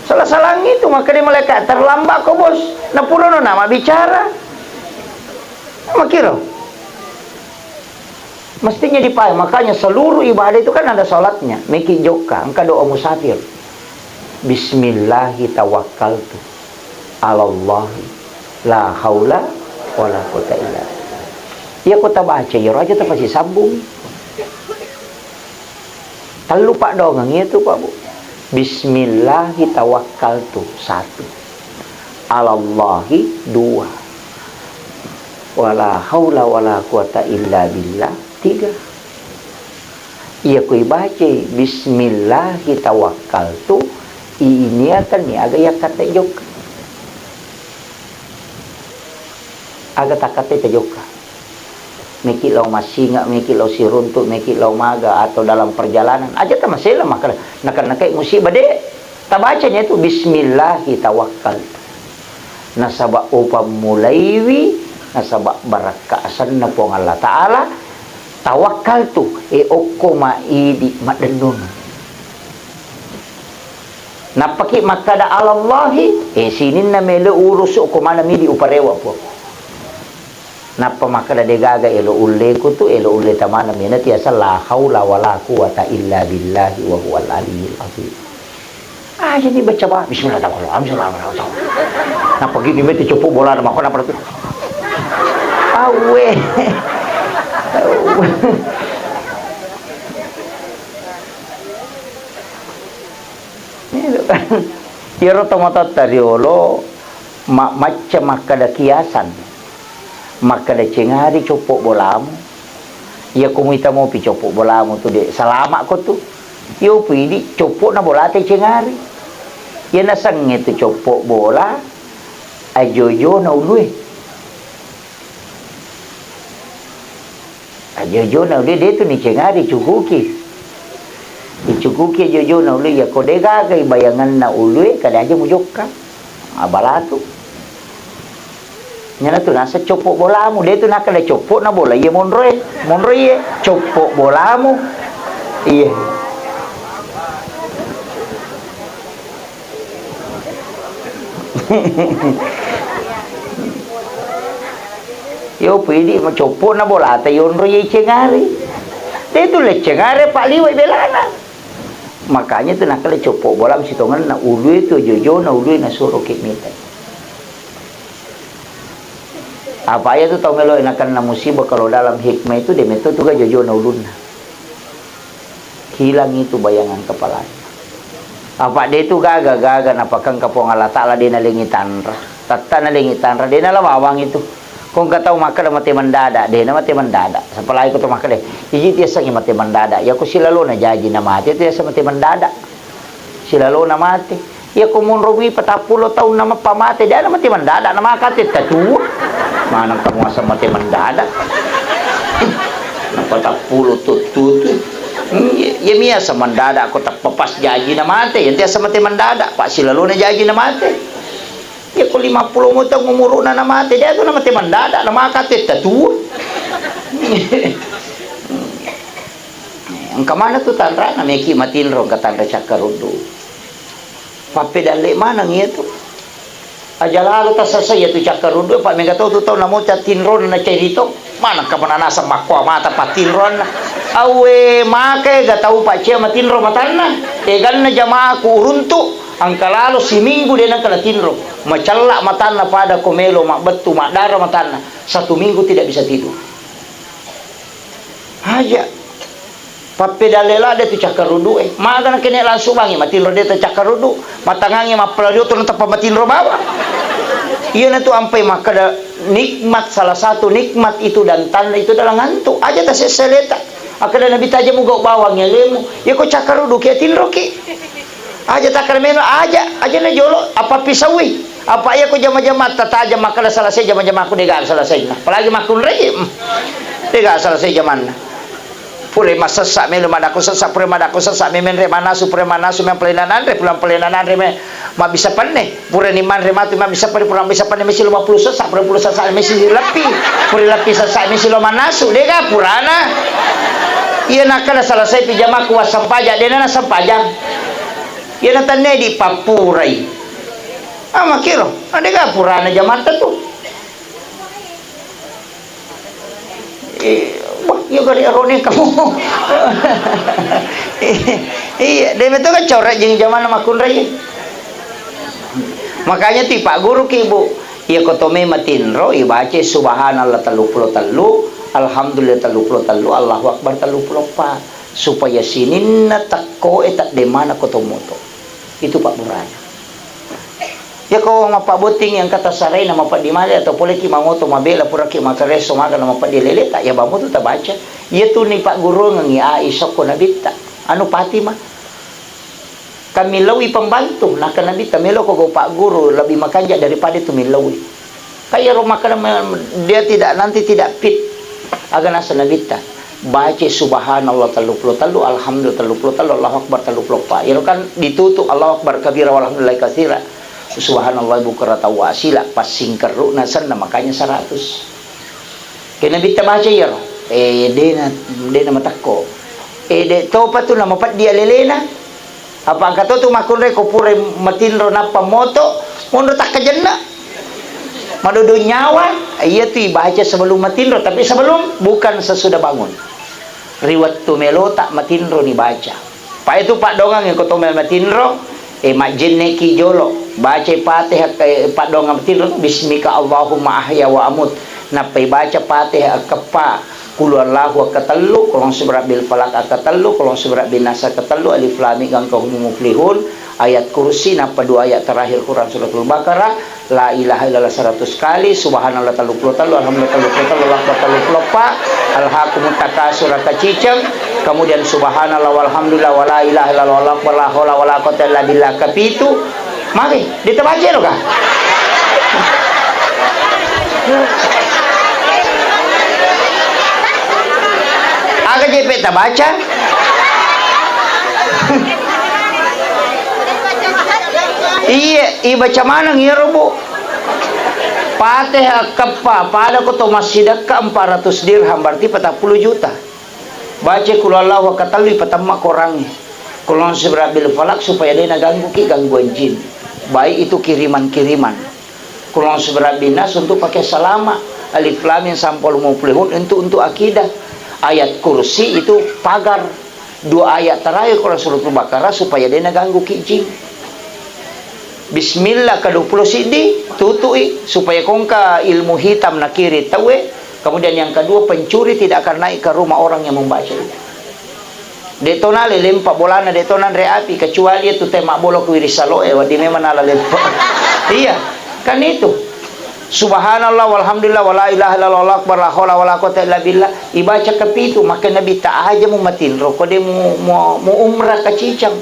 Salah-salah itu maka dia malaikat terlambat kau bos. Napurono nama bicara. Kamu kira? Mestinya dipahami, makanya seluruh ibadah itu kan ada sholatnya. Miki joka, engkau doa musafir. Bismillahi tawakkaltu alallahi la haula wala quwata illa billah. Ya kota baca ya aja tu pasti sambung. Terlalu Pak dongang itu Pak Bu. Bismillahi tawakkaltu 1. Alallahi 2. Wala haula wala quwata illa billah 3. Ia kui baca Bismillahi tawakkaltu ini akan ni agak ya kata jok. aga takate tajoka meki lau masinga meki lau siruntu meki lau maga atau dalam perjalanan aja ta masela maka nakai musibah de tabacanya itu bismillahi tawakkal nasaba upam mulaiwi nasaba barakaasan na po Allah Ta'ala tawakal tu okko maidi madendun napaki makada alallahi sinin na mele urus okko mana midi uparewa po napa makada degaga elo ulle kutu elo ulle tamana mina tiasa la haula wala quwata illa billahi wa huwal aliyyil azim. Jadi baca bah bismillahirrahmanirrahim. Napa gini meti cupu bola nama kona pertu. Awe. Yero tomata tariolo macam makada kiasan. Makada cengari copok bolamu. Ya kumita mau pi copok bolamu tu de salama ko tu. Yo pidi copok na bola te cengari. Ya nasang itu copok bola ajojo na ului. Ajojo na ului dia tu ni cengari cukuki. Dicukuki ajojo na ului ya kodega kai bayangan na ului kada aja mujokka. Abalatu. Nyana tu nasa copok bolamu dia tu nak kena copok na bola ye monroe ye copok bolamu iya yo pidi mo copok na bola ta yonro ye cengari dia tu le cengari pak liwai belana makanya tu nak kena copok bola mesti tongan na ului tu jojo na ului na suruh kimita. Apa ya tu tahu melo enakan na musibah kalau dalam hikmah itu dia metode juga jojo na ulun. Hilang itu bayangan kepalanya. Apa dia itu gaga napakang kapong Allah Ta'ala dia nalingitan ra. Tata nalingitan ra dia nalawawang itu. Kung kataw maka na mati mandada, dia na mati mandada. Sa palagi ko to maka de. Iji tiya sang mati mandada. Ya ko sila lo na jaji na mati tiya sa mati mandada. Sila lo na mati. Ya kumunruwi 40 tahun nama pamate dia mati mandada nama katit tatu mana kamu asa mati mandada 40 tutut ya mia sa mandada ako tak papas jaji na mate yan tiya sa mati mandada pa sila lo na jaji na mate ya ko 50 mo tang umuro na mate dia to na mati mandada nama katit tatu ang kamana tu tanra na meki matinro katanda Cakarudo. Pape dali mana ngito ajalalo ta sasaya tu Cakarudo pa menga tu tahu namo tinron na cerito mana ka mananasa makwa mata patinron awe make ga tahu pa cia matinro matanna egan na jamaah ku runtu ang kalalo si minggu dia nang kala tinro macalla matanna pada komelo mak betu mak dara matanna 1 minggu tidak bisa tidur aja Pape dalela dia tu Cakarudo maka na kene langsung bangi matinro dia tu Cakarudo matangangi mapeladio tu nata pamatinro bawa iya na tu ampai maka da nikmat salah satu nikmat itu dan tanda itu dalam ngantuk aja ta seseleta akada nabi taja muga bawang ya lemu ya ko Cakarudo ke tinro ki aja takar meno aja na jolo apa pisawi apa ya ko jama-jama tataja maka da selesai jama-jama aku dega selesai nah apalagi makun rei dega selesai zaman pure masasak melu madaku sesak pure madaku sesak memen re manasu pure manasu men pelenanan re pulang pelenanan re ma bisa panne pure ni man re matu ma bisa pare pulang bisa panne mesi 50 sesak pure 10 sesak mesi lepi pure lepi sesak mesi lo manasu dega purana iya nakala selesai pijama ku wasampaja dena na sampaja iya natane di papurai makiro dega purana jamata tu wah, ya gari arone kamu. Iya, dia betul kan coret jeung zaman makun raya. Makanya ti Pak Guru ki Ibu, ya kotome matinro ibaca subhanallah 33, alhamdulillah 33, Allahu akbar 34 supaya sininna takko etak de mana kotomoto. Itu Pak Burana. Ya kau mapabuting yang kata saray na mapadimali atau boleh ki mangoto mabela pura ki makareso maga na mapadilele tak ya bamu tu tak baca iya tu ni Pak Guru ngi Aisyah ko nabita anu pati mah kami lawi pembantu nak nabita melo ko Pak Guru lebih makanja daripada tu milawi Kaya rumah dia nanti tidak fit. Agak nasa nabita. Baca subhanallah 33, alhamdulillah 33, Allahu akbar 34. Ya kan ditutup Allahu akbar kabira walhamdulillah katsira. Subhanallah bukrata wa asila pas singkeru nasan makanya 100. Kena bita baca ya. Dena matakko. De topa tu nama pat dia lelena. Apa angkat tu makun re ko pure matinro napa moto, mondo tak kejenna. Madudu nyawa, iya tu baca sebelum matinro, tapi sebelum bukan sesudah bangun. Riwat tu melo tak matinro ni baca. Pak itu pak dongang yang kotomel matinro, mak jenneki jolo baca Fatihah pak dongang matinro, bismika Allahumma ahya wa amut. Napai baca Fatihah kepa Qul huwallahu akatalu, kulon surat bil falak akatalu, kulon surat bin nas akatalu, alif lam mim kahum muflihun. Ayat kursi napa dua ayat terakhir Quran suratul Baqarah, la ilaha illallah 100 kali, subhanallah 33, alhamdulillah 33, Allahu akbar 34, alhaqumut takasur kaciceng, kemudian subhanallah walhamdulillah wala ilaha illallah wala akbar la haula wala quwwata illa billah kapitu. Mari ditebaca lo kah? Agak JP tak baca. Iya, baca mana ya robo? Fatihah kepa, pada koto masjid ke 400 dirham berarti 40 juta. Baca qul huwallahu katalu pertama korangnya. Kulon surabil falak supaya dia ganggu gangguan jin. Baik itu kiriman-kiriman. Kulon surabil nas untuk pakai salama. Alif lam mim sampul muflihun untuk akidah. Ayat kursi itu pagar. Dua ayat terakhir Quran suratul Baqarah supaya dia ganggu jin. Bismillah ke-20 sidi tutui supaya kongka ilmu hitam nakiri tahu. Kemudian yang kedua, pencuri tidak akan naik ke rumah orang yang membaca itu. Detonale lempak bolana detonan reapi kecuali itu tema bolok wirisaloe wadi memang ala lempak. Iya, kan itu. Subhanallah walhamdulillah wala ilaha illallah akbar la haula wala quwwata illa billah. Ibaca kepitu maka Nabi tak aja mu matin roko de mu umrah ke Cicang.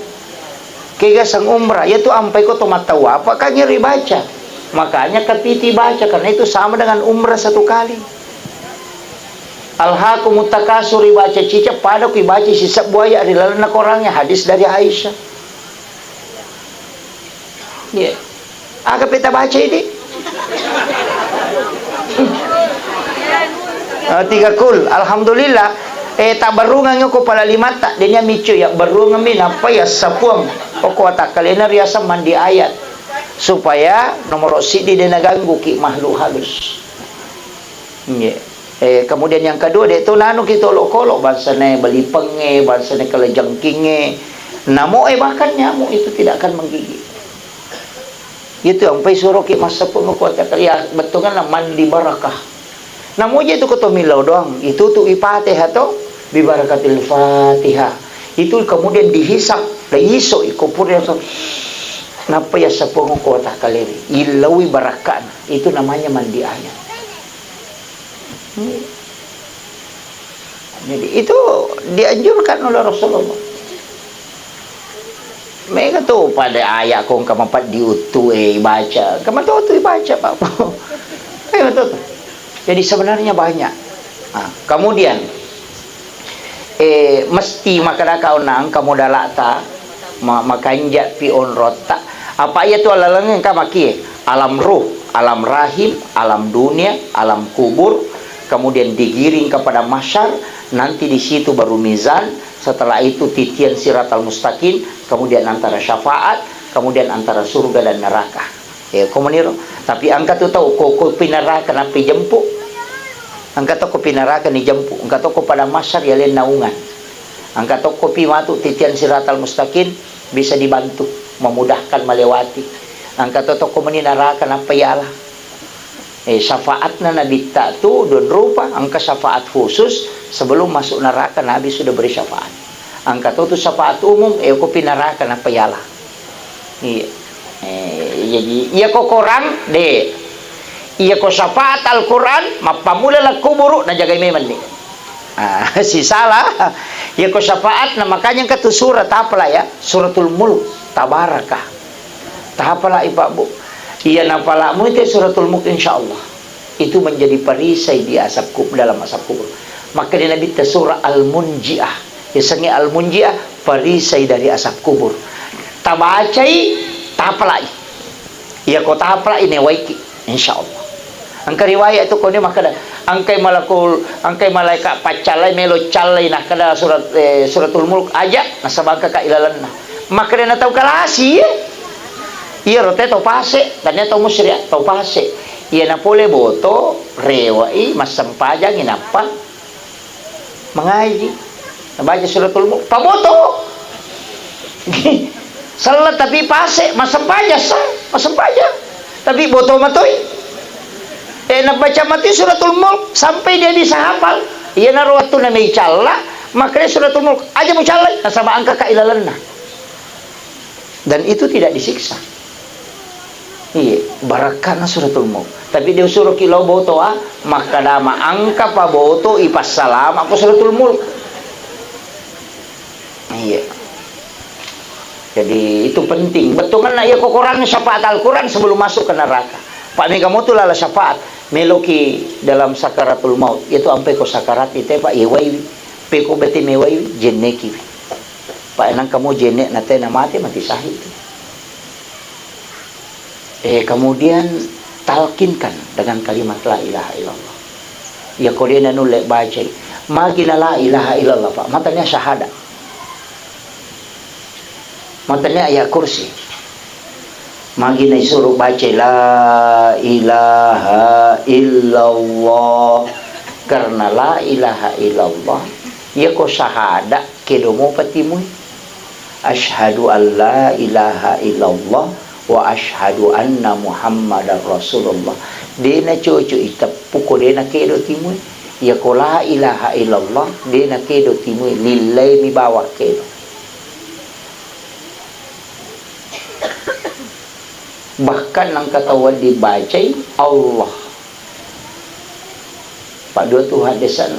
Kega sang umrah yaitu ampai ko tomat tahu apa kan nyeri baca. Makanya kepiti baca karena itu sama dengan umrah satu kali. Alhaqumut takasur baca cicak pada ku baca sisa buaya di lalana orangnya hadis dari Aisyah. Ya. Agak kita baca ini. Tiga kul alhamdulillah tak barungan ko pala limata dia micu ya barungan min apa ya sapuang pokok tak kalian riasa mandi ayat supaya nomor sidi dia ganggu ki makhluk halus. Yeah. Kemudian yang kedua dia tu nanu kita kolok bahasanya beli penge bahasanya kelejengkinge namu bahkan nyamuk itu tidak akan menggigit. Itu yang pai suruh ki masa pun kuat ya betul kan mandi barakah. Namun itu kotomilau doang itu tuh Fatihah atau bi barakatil Fatihah itu kemudian dihisap iso ikupur yang napa ya sapung kuat kaleri ilawi barakan itu namanya mandi ayat. Jadi itu dianjurkan oleh Rasulullah. Mereka tuh pada ayat kong kamapat diutu baca, kamatot tu baca Pak. Betul. Jadi sebenarnya banyak. Kemudian mesti makada kau nang kamu dalata makanjat pi on rota. Apa ayat tu alalangin kamaki alam ruh, alam rahim, alam dunia, alam kubur. Kemudian digiring kepada masyar, nanti di situ baru mizan, setelah itu titian siratal mustaqim, kemudian antara syafaat, kemudian antara surga dan neraka. Ya, komuniro. Tapi angkat tu tahu kok pinaraka napi jemput. Angkat tu kok pinaraka ni jemput. Angkat tu kok pada masyar ya len naungan. Angkat tu kok pimatu titian siratal mustaqim bisa dibantu, memudahkan melewati. Angkat tu kok neraka napi Allah. Syafaat na Nabi tak tu don rupa angka syafaat khusus sebelum masuk neraka Nabi sudah beri syafaat. Angka tu syafaat umum ko pinaraka na payala. Iya. Jadi iya ko Quran de. Iya ko syafaat Al-Quran mapamula la kuburu na jaga meman ni. Si salah. Iya ko syafaat na makanya katu surat apalah ya? Suratul Mulk tabarakah. Tahapala ibu. Iya napalamu itu suratul Mulk insyaallah. itu menjadi perisai di asap kubur, dalam asap kubur. Maka di Nabi surah Al-Munji'ah, isengnya Al-Munji'ah, perisai dari asap kubur. Tabacai taplai, ya kau taplai ini waiki, insyaallah. Angka riwayat itu kau ni maka angkai malaikat pacalai melo calai nak kada suratul mulk aja nasabangka ka ilalan. Maka dia nak tahu kalasi. Iya rote tau pase, tanya tau musyrik tau pase. Iya na pole boto rewai masam pajang inapa mengaji. Baca suratul mulk, paboto. Salat tapi pase, masam pajang sah, masam pajang. Tapi boto matoi. Nak baca mati suratul mulk sampai dia bisa hafal. Iya na waktu na may cala, makanya suratul mulk aja mo calay, nasaba angka kailalan na. Dan itu tidak disiksa. Iya, barakan na suratul mulk. Tapi dia suruh kilau boto maka dama angka pa boto ipas salam ako suratul mulk. Iya. Jadi itu penting. Betul kan ya kok Quran syafaat Al-Quran sebelum masuk ke neraka. Pak ni kamu tu lala syafaat meloki dalam sakaratul maut. Itu ampe ko sakarat ite Pak iwai pe ko beti mewai jeneki. Pak enang kamu jenek nate na mati sahih. Kemudian talkinkan dengan kalimat la ilaha illallah. Ya kau dia nulek baca. Magina la ilaha illallah Pak. Matanya syahadat. Matanya ayat kursi. Magina suruh baca la ilaha illallah. Karena la ilaha illallah ya kau syahadat kedomo patimu. Ashhadu an la ilaha illallah wa ashhadu anna muhammadar rasulullah. Dena cucu itapuko dena kedo timu. Ya kau la ilaha illallah dena kedo timu lillahi mi bawa kedo. Bahkan ang katawan dibaca Allah. Pak dua tu hadisan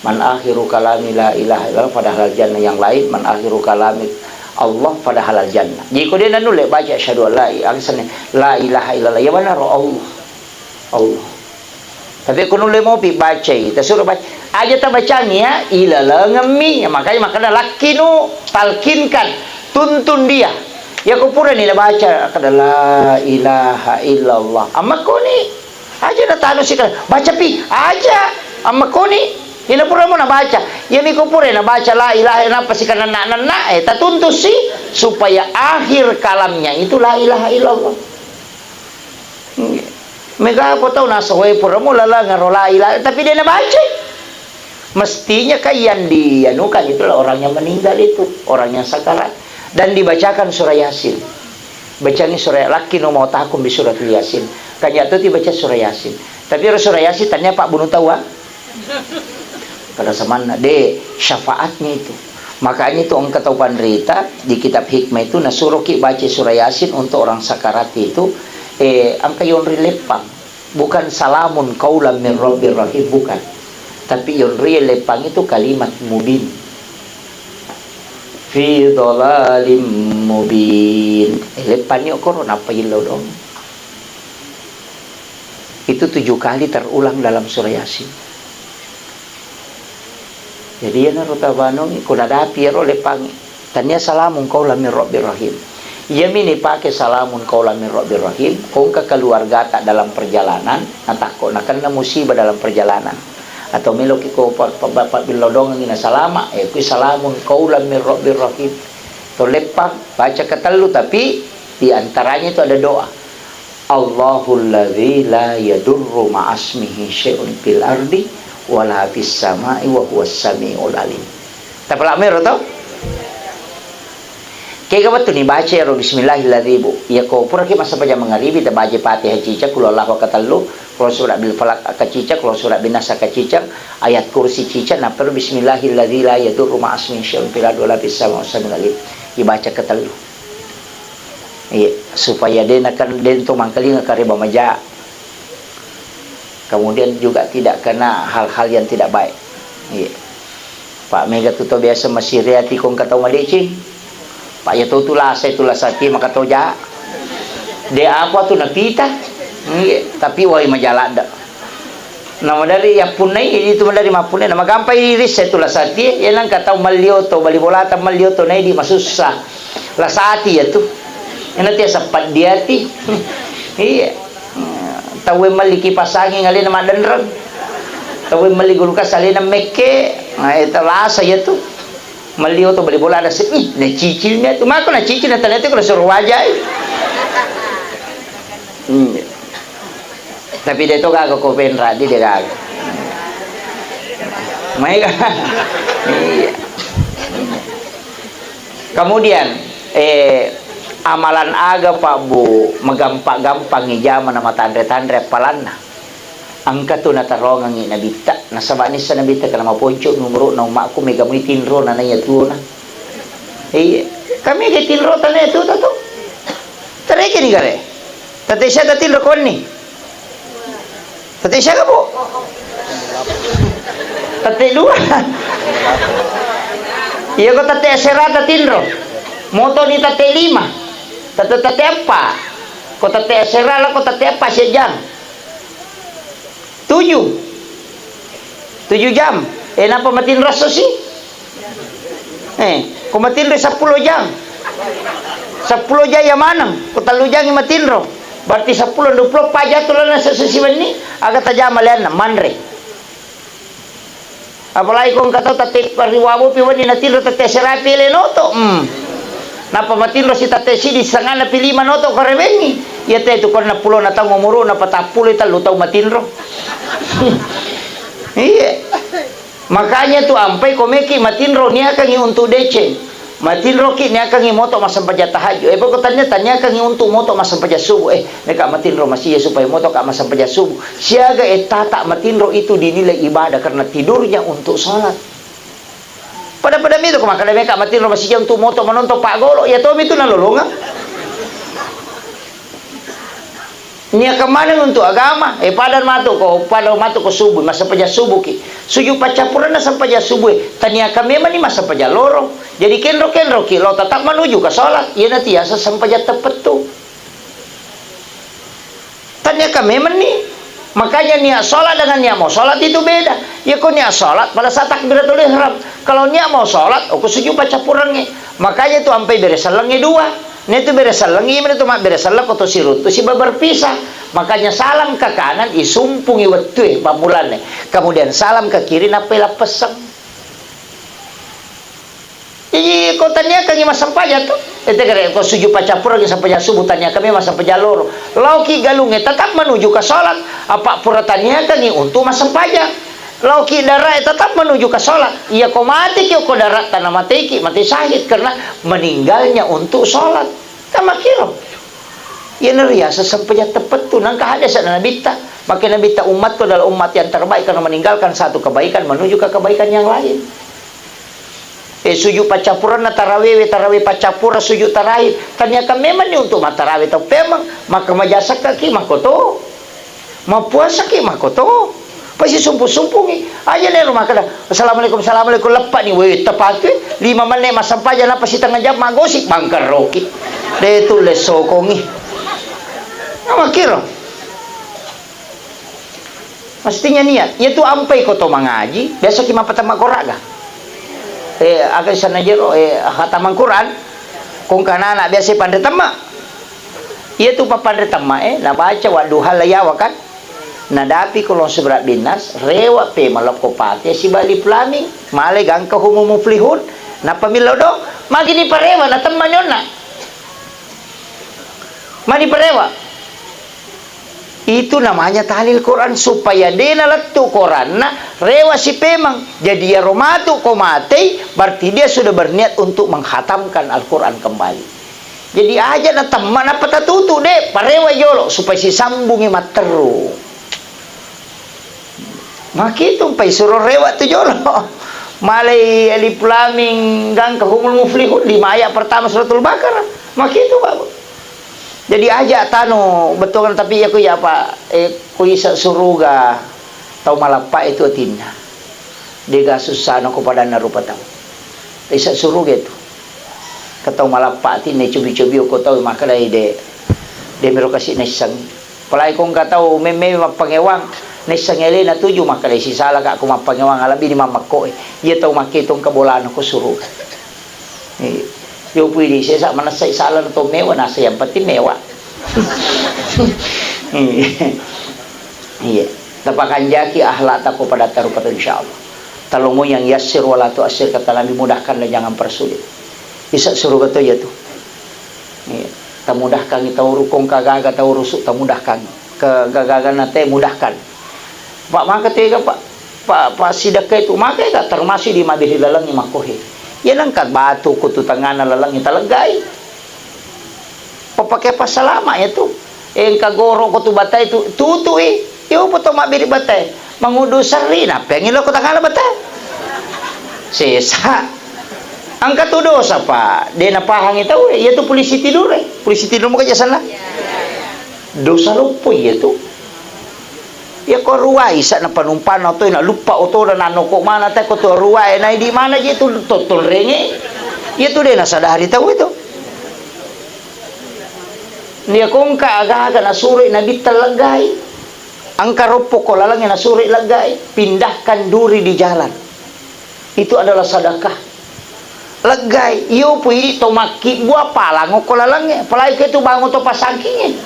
man akhiru kalami la ilaha illallah pada halal jannah, yang lain man akhiru kalami Allah pada halal jannah. Jika dia nulek baca asyhadu an la ilaha illallah ya benar Allah. Allah. Tapi aku nulek mau baca, kita suruh baca. Aja tak baca ni ya, ilala ngemi. Makanya laki nu talkinkan, tuntun dia. Ya kau pura ni dah baca la ilaha illallah. Amma kau ni aja dah tanu sikal. Baca pi aja. Amma kau ni ina pura mo na baca. Ya mi kau pura na baca la ilaha illallah pasikan na tatuntus si supaya akhir kalamnya itu la ilaha illallah. Mega apa tahu nasa way pura mo lala ngaro la ilaha tapi dia na baca. Mestinya kayan dia nukan itulah orang yang meninggal itu, orang yang sakarat. Dan dibacakan surah Yasin. Bacanya surah laki no mau takum di surah Yasin. Kanya itu dibaca surah Yasin. Tapi surah Yasin tanya Pak Bunu tahu kada samana de syafaatnya itu. Makanya itu orang tahu panderita di kitab hikmah itu nasuruh ki baca surah Yasin untuk orang sakarat itu angka yon lepang. Bukan salamun qaulam min rabbir rahim, bukan. Tapi yon lepang itu kalimat mubin. Fi dhalalim mubin. Lepan yuk koron apa ilau dong. Itu 7 kali terulang dalam surah Yasin. Jadi ya naruta banong kunadapi ro lepangi. Tanya salamun qaulam min rabbir rahim. Ia mini pakai salamun qaulam min rabbir rahim. Kung ka keluarga tak dalam perjalanan, natako nak kena musibah dalam perjalanan. Atau meloki ko bapak bilodong ngina salama ku salamun qaulam min rabbir rahim. To lepang baca ketelu tapi di antaranya itu ada doa. Allahul ladzi la yadurru ma'asmihi syai'un fil ardi wala fis sama'i wa huwas samiul alim. Tapala mer to? Kaya betul ni baca ro bismillahirrahmanirrahim. Ya ko pura ki masa baca mengaribi ta baca Fatihah cica kul Allah wa katallu, kalau surah bil falaq kacica, kalau surah bin nas kacica, ayat kursi cica na per bismillahirrahmanirrahim la yadurru ma'asmihi syai'un fil ardi wala fis sama'i wa samiul alim. Dibaca katallu. Iya, supaya dia akan dentu mangkali ngakariba maja. Kemudian juga tidak kena hal-hal yang tidak baik. Iya. Pak Mega tu biasa masih reati kong katau madeci. Pak ya tu lah saya tulah sati maka tau ja. Dia apa tu napita. Iya, tapi wai majalah dak. Nama dari ya punai itu dari mapunai nama gampang iris saya tulah sati ya nang kata malioto bali bolata malioto nai di masusa la sati ya tuh nanti sempat dia ti iya tahu maliki pasangi ngali nama denrang tahu mali gulukas salina meke nah itu lasa ya tuh malioto bali bolata sih na cicilnya tuh mako na cicil na tanete ko suruh wajah tapi dia itu kagak kopen radi dia kagak mereka iya. Kemudian amalan aga Pak Bu megampak-gampang zaman nama tandre-tandre palanna angka tu na tarongang na bita nasabani sa nabita kana maponcho numero na umakku mega mo itinro na naya tu na iya kami ke tinro tanay tu tato tare kini gare tate siya tatinro kon ni tate siya ka po tate dua iya ko tate asera tatinro moto ni tate lima tate apa ko tate asera la ko tate apa siya jam 7 jam napa matinro sih kung matinro 10 jam 10 jam manang kung 3 jam matinro berarti 10 20 pajak tulan na sa susiwan ni agak tajam malian na manre apalagi kung kataw tate pariwabo piwan ni natinro tate serapi lenoto napa matinro si tate sidi sangan na pilima noto karebengi ya te itu karena pulo na tao ngumuro na patapulo italo tao matinro iya makanya tu ampai komeki matinro niya kang untuk DC matinro ki niya kang moto masampaja tahajud pag tanya kang untuk moto masampaja subuh neka matinro masih supaya moto ka masampaja subuh siaga tata matinro itu dinilai ibadah karena tidurnya untuk sholat pada itu kumakala meka matinro masih untuk moto menonton Pak Golo ya tomi itu nalolongan niya kemana untuk agama padan matu ko subuh masa paja subuh ki suju pacapuran na sampaja subuh tanya kami mani masa paja lorong jadi kenro ki lo tetap menuju ke salat ya nanti asa sampaja tepat tuh tanya kami mani makanya niat salat dengan niat mau salat itu beda ya kok niat salat pada saat takbiratul ihram kalau niat mau salat aku suju pacapuran makanya tuh sampai beres salangnya 2 itu beres salang iman itu mak beres salang koto sirut tu si berpisah makanya salam ke kanan isumpungi waktu pamulan kemudian salam ke kiri napela pesang jadi kau tanya kami masam paja tu itu kira kau suju pacapura sampai subuh tanya kami masam paja loro lauki galungnya tetap menuju ke sholat apa pura tanya kami untuk masam paja lauki darah tetap menuju ke sholat iya kau mati kau darah tanah mati syahid karena meninggalnya untuk sholat sama kira ya neriasa sampai tepat tuh nangka ada sana nabita maka nabita umat itu adalah umat yang terbaik karena meninggalkan satu kebaikan menuju ke kebaikan yang lain sujud pacapuran na tarawih pacapura sujud tarawih tanyakan memang ni untuk matarawih atau memang maka majasak kaki makoto mapuasa ki makoto pasti sumpung-sumpungi aja nih rumah kada assalamualaikum lepak nih weh tepat 5 menit mas sampai jalan pasti tengah jam magosik bangker roki deh itu les sokongi nama kira mestinya niat ya tu ampai koto mengaji biasa kima pertama koraga agak sana jero khataman Quran kung kanana biasa pandai tema iya tu pandai tema na baca waduha layawa kan nadapi kulong seberat binas rewa pe malapopati si bali plaming male gangka humumuflihun na pamilaw do magini parewa na teman yun na mani parewa itu namanya tahlil Quran supaya dia naletu Quran na rewa si pemang jadi ya romatu komate berarti dia sudah berniat untuk menghatamkan Al-Quran kembali jadi aja na teman apa tatutu deh parewa yolo supaya si sambungi materu makitung pay suruh rewat tu jolo malay alif laming gang kahumul muflihun 5 ayat pertama suratul Baqarah makitu babu jadi aja tano betul kan tapi aku ya apa kuisa suruga tau malapa itu tinna dega susano kepada narupa tau isa suruga itu katau malapa tinne cubi-cubi ko tau makalay de mero kasi nesang palay kong katau meme mapangewang Nesangele na tuju makale si sala ka kumapangawang alabi ni mamako iya tau makitong kabolaan ko suruh yo pwede siya sa manasay sala na to mewa nasa yan pati mewa iya tapakan jaki ahlak tako pada tarupat insyaallah talungo yang yassir wala tu asir kata Nabi mudahkan dan jangan persulit bisa suruh kata ya tu iya tamudahkan kita urukong kagaga ta urusuk tamudahkan kegagagan nate mudahkan Pak maka tega Pak sidaka itu maka tak termasuk di mabih lalang ni makohe ya langkat batu kutu tangan lalang ni talagai pakai pasalama ya tu kagoro kutu batai tu tutu yo poto mabih batai mangudu sarina pengilo ko tangan batai sesa angkat tu dosa Pak dia napahang itu ya tu polisi tidur mo kerja sana dosa lupa ya tu ya ko ruai sa na panumpan to na lupa oto na nano ko mana ta ko to ruai na di mana je tu totol renge ya tu dia na sadari tahu itu niya kung kaaga na suri na bital lagay ang karopo ko lalang na suri lagay pindahkan duri di jalan itu adalah sedekah lagay iyo pwede to maki buah palang ko lalang palay ke tu bango to pasangking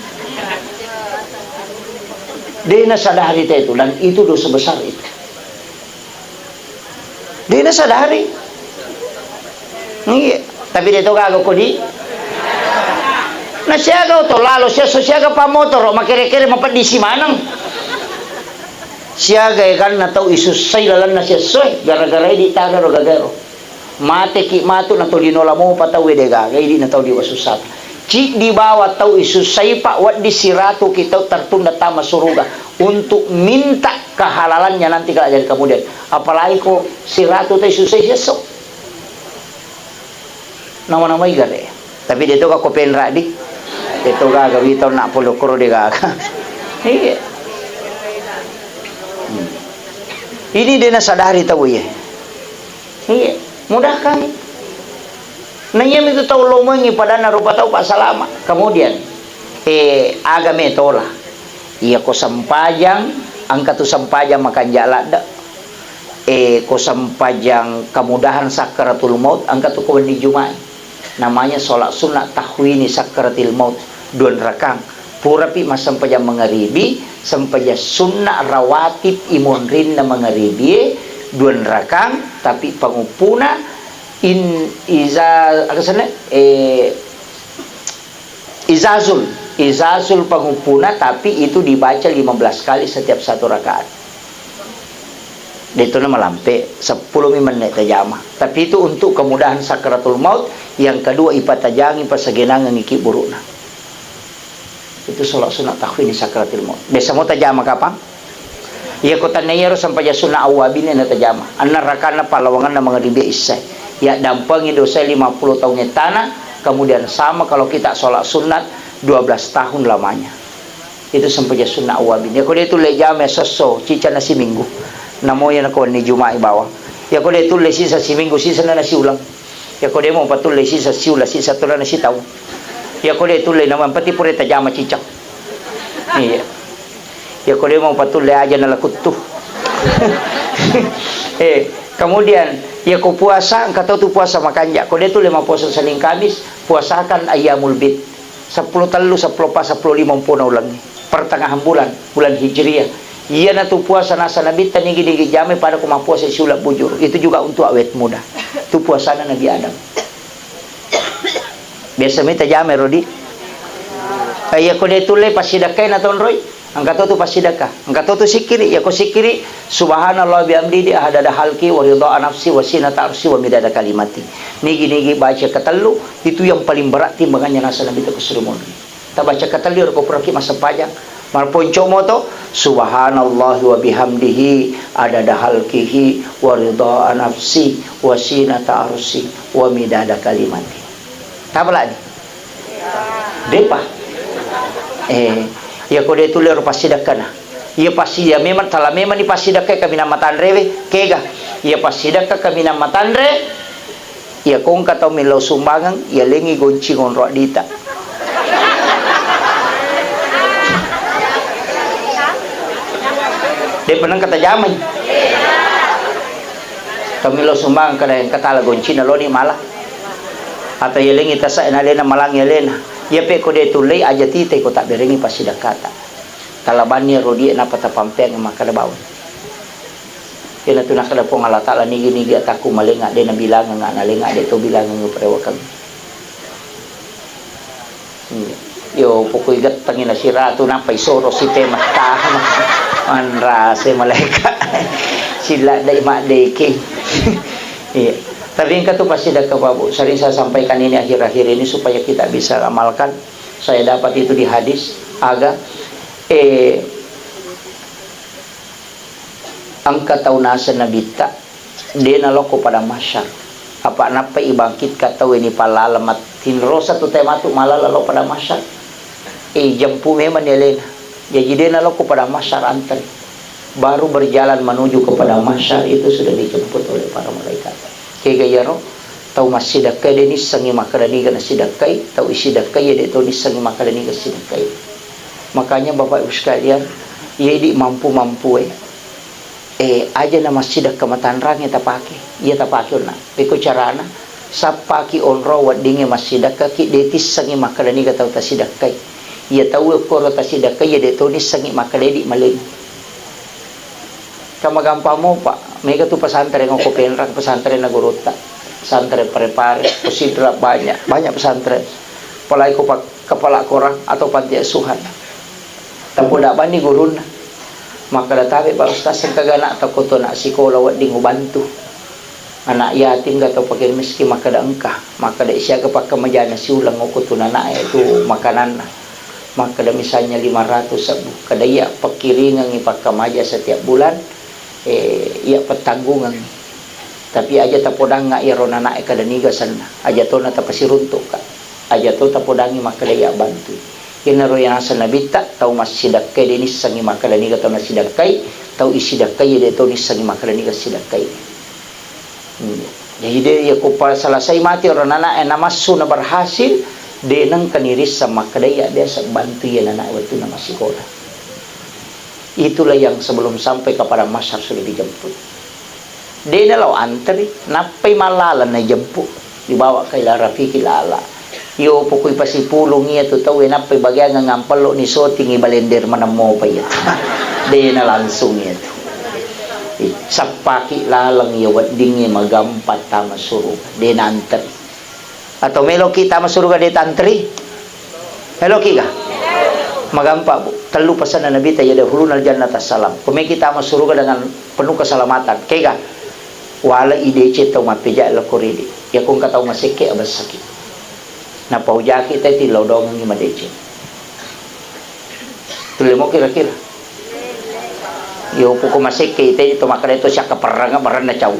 dia na sadari itu dan itu dosa besar itu dia na sadari tapi dia tu gago ko di na siya gaw to lalo siya so siya ga pa motor makire-kire mapadisi manang siya gay kan na tau isusay lalan na siya soy gara-gara di taga ro gagaro mate ki mato na to dinola mo patawi de ga gay di na tau di wasusat Ci di bawah tau isusay pa wat disiratu kita tertunda tama suruga untuk minta kehalalannya nanti kalau jadi kemudian apalagi kok siratu teh isusay sesok nama-nama iga deh tapi dia tu kok penra di itu ga gawito nak puluh kro de ga iya ini dia na sadari tahu ya iya mudah kan nanya itu tahu lomengi pada narupa tahu pak salama kemudian agame tola iya ko sampajang angka tu sampajang makan jalada ko sampajang kemudahan sakaratul maut angka tu ko di Jumat namanya sholat sunat tahwini sakaratil maut 2 rakang purapi mas sampajang mengaribi sampajang sunnah rawatib imunrin na mengaribi 2 rakang tapi pangupuna izazul pengumpuna tapi itu dibaca 15 kali setiap 1 rakaat itu nama lampe 10 menit tajamah tapi itu untuk kemudahan sakaratul maut yang kedua ipatajangi pasagenangan iki buruna itu sholat sunat tahwini sakaratul maut biasa mau tajamah kapan ya kota nayero sampai sunnah awabin na tajamah anna rakana palawangan na mga ribi isay ya dampangi dosa 50 tahunnya tanah kemudian sama kalau kita sholat sunat 12 tahun lamanya itu sampai sunnah awabin ya kalau itu lejame soso cica nasi minggu namoya na ko ni Jumat bawah ya kalau itu le sisa si minggu sisa na nasi ulang ya kalau dia mau patul le sisa si ulang sisa tulan nasi tahu ya kalau itu le naman pati pure tajama cicak iya ya kalau dia mau patul le aja na lakutuh kemudian ya kau puasa kata tu puasa makan jak kau dia tu 5 puasa Senin Kamis puasakan ayamul bid 10 telu 10 pas 10 50 ulang pertengahan bulan Hijriah iya na tu puasa nasa nabi tanigi jame pada kuma puasa sulap bujur itu juga untuk awet muda tu puasa Nabi Adam biasa minta jame rodi ya kau dia tu le pasidakai na ton roy angkat tu pasidakah angkat tu sikiri ya ko sikiri subhanallah bihamdi dia ada halki wa ridha nafsi wa sinata arsi wa midada kalimati nigi baca ketelu itu yang paling berat timbangannya nasa nabi itu keserumun ta baca ketelu ko peraki masa pajang mal ponco moto subhanallah wa bihamdihi ada halkihi wa ridha nafsi wa sinata arsi wa midada kalimati ta lagi depa ya ko dia tulir pasidakana ia pasti ya memang salah memang di pasidaka kami nama tanrewe kega ia pasidaka kami nama tanre ia kong kata milau sumbangan ia lengi goncing on roak dita Dia pernah kata jaman. Kami lo sumbang kada yang kata lagon Cina lo ni malah. Atau yeling ita sa inalena malang yelena. Ya pe ko de tulay aja tite ko tak berengi pasida kata. Kalabani rodi na patapampeng makada bawon. Kena tu nak kada pong Allah Taala nigi ataku malenga de na bilang nga nalenga de to bilang nga prewakan. Yo pokok igat tangin na sira tu napay soro si tema ta manra se malaikat sila dai mak deke. Iya. Tapi engkau tu pasti dah kebabu. Sering saya sampaikan ini akhir-akhir ini supaya kita bisa amalkan. Saya dapat itu di hadis agak angka taunasa nabita dia naloko pada masyar apa napa ibangkit katau ini palalamat tinrosa tu tema tu malalalo pada masyar jampu memang yelena jadi dia naloko pada masyar antar baru berjalan menuju kepada masyar itu sudah dijemput oleh para malaikat kaya gayaro tau masidakai dia nisangi makadani kana sidakai tau isidakai dia tau nisangi makadani kana sidakai. Makanya Bapak Ibu sekalian ia di mampu-mampu aja nama sidak kematan rang ia tapake ia tapake na beko carana sapaki onro wadinge masidak kaki detis sangi makadani ka tau tasidakai ia tahu ko ro tasidakai ia de tau nisangi makadani maleng kama gampamo pak mega tu pesantren ko penrang pesantren na gorota pesantren prepare posidra banyak pesantren palai ko kepala korang atau panti asuhan tapi dak bani guruna maka databe ba ustaz yang kagana atau koto nak sekolah wad ding bantu anak yatim atau pakai miskin maka da engkah maka da isya ke pakai majana si ulang ko tu anak itu makanan maka da misalnya 500 sabu kadaya pakiringan ni pakai maja setiap bulan ia petanggungan tapi aja tapodang nga iron anak kada niga sana aja to na tapasiruntok ka aja to tapodangi maka daya bantu kinaro yang asa nabita tau masidakai denis sangi maka dani ka tau nasidakai tau isidakai de to ni sangi maka dani ka sidakai jadi dia ya ko selesai mati orang anak namasu na berhasil de nang kaniris sa maka daya dia sa bantu ya anak waktu na masikola. Itulah yang sebelum sampai kepada masyar sudah dijemput. Dia nalau antri, napai malalan na jemput, dibawa ke Rafiqi lala. Yo pokoi pasipulong iya tu tahu napai bagian ngampalo ni soting ibalender mana mo pa iya. Dia na langsung iya tu. Sapaki lalang iya wadingi magampat tama suruga. Dia na antri. Atau melo kita masuruga dia tantri. Melo kita. Magampa bu, telu pesan Nabi tayo dahulu nal jannata salam. Kung kita masuk surga dengan penuh keselamatan, kaya wala idece tau mapeja la koridi. Ya kung katau masike abas sakit. Na paujaki tayo tilaw dong ng madece. Tuloy mo kira-kira. Yo puko masike tayo ito makadito siya kaparanga maran na chaw.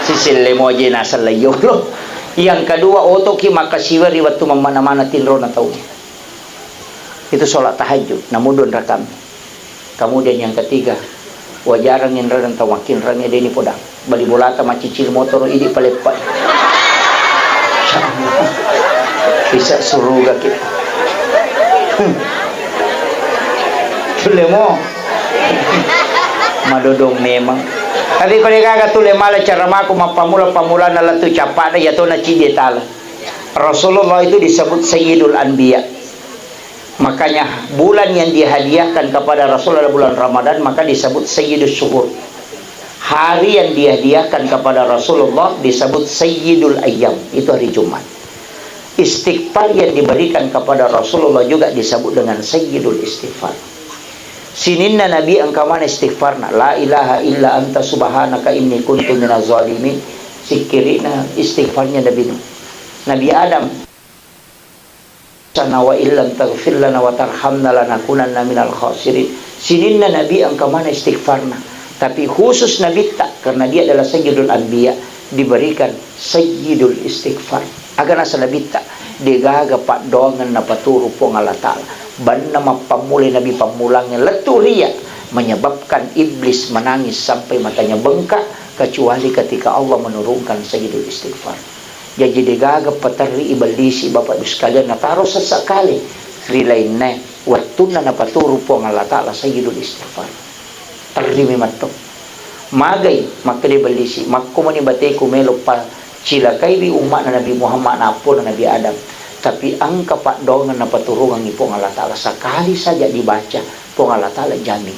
Sisile mo aja nasa layo lo. Yang kedua oto ki makasiwa riwat tu mamana-mana tinro na tau. Itu sholat tahajud namudon rakam. Kemudian yang ketiga wajarang yang rang tawakin rangnya deni podang bali bolata macicil motor ini palepat bisa suruga kita tulemo madodong memang tapi kalau kagak tulema la cara maku mapamula na latu capada ya to na cidetala. Rasulullah itu disebut Sayyidul Anbiya. Makanya bulan yang dihadiahkan kepada Rasulullah bulan Ramadan maka disebut Sayyidus Syuhur. Hari yang dihadiahkan kepada Rasulullah disebut Sayyidul Ayyam, itu hari Jumat. Istighfar yang diberikan kepada Rasulullah juga disebut dengan Sayyidul Istighfar. Sininna Nabi angkaman istighfarna la ilaha illa anta subhanaka inni kuntu minaz zalimin. Sikirina istighfarnya Nabi Adam wa illam taghfir lana wa tarhamna lanakunanna minal khasirin. Sininna Nabi angka mana istighfarna. Tapi khusus Nabi tak karena dia adalah Sayyidul Anbiya diberikan Sayyidul Istighfar. Agar nasa Nabi tak digaga pak doangan na paturu po Allah Ta'ala. Ban nama pamuli Nabi pamulangnya leturia menyebabkan iblis menangis sampai matanya bengkak kecuali ketika Allah menurunkan Sayyidul Istighfar. Jadi digaga patari ibalisi Bapak Ibu sekalian na taro sesekali rilain na waktu na napaturo po ang Allah Ta'ala Sayyidul Istighfar. terrimi matto magai makde balisi makko mani bate ko melo pa sila kay bi umat na Nabi Muhammad na apo na Nabi Adam. Tapi ang kapadongan na paturungan ni Pong Allah Ta'ala sekali saja dibaca Pong Allah Ta'ala jamin.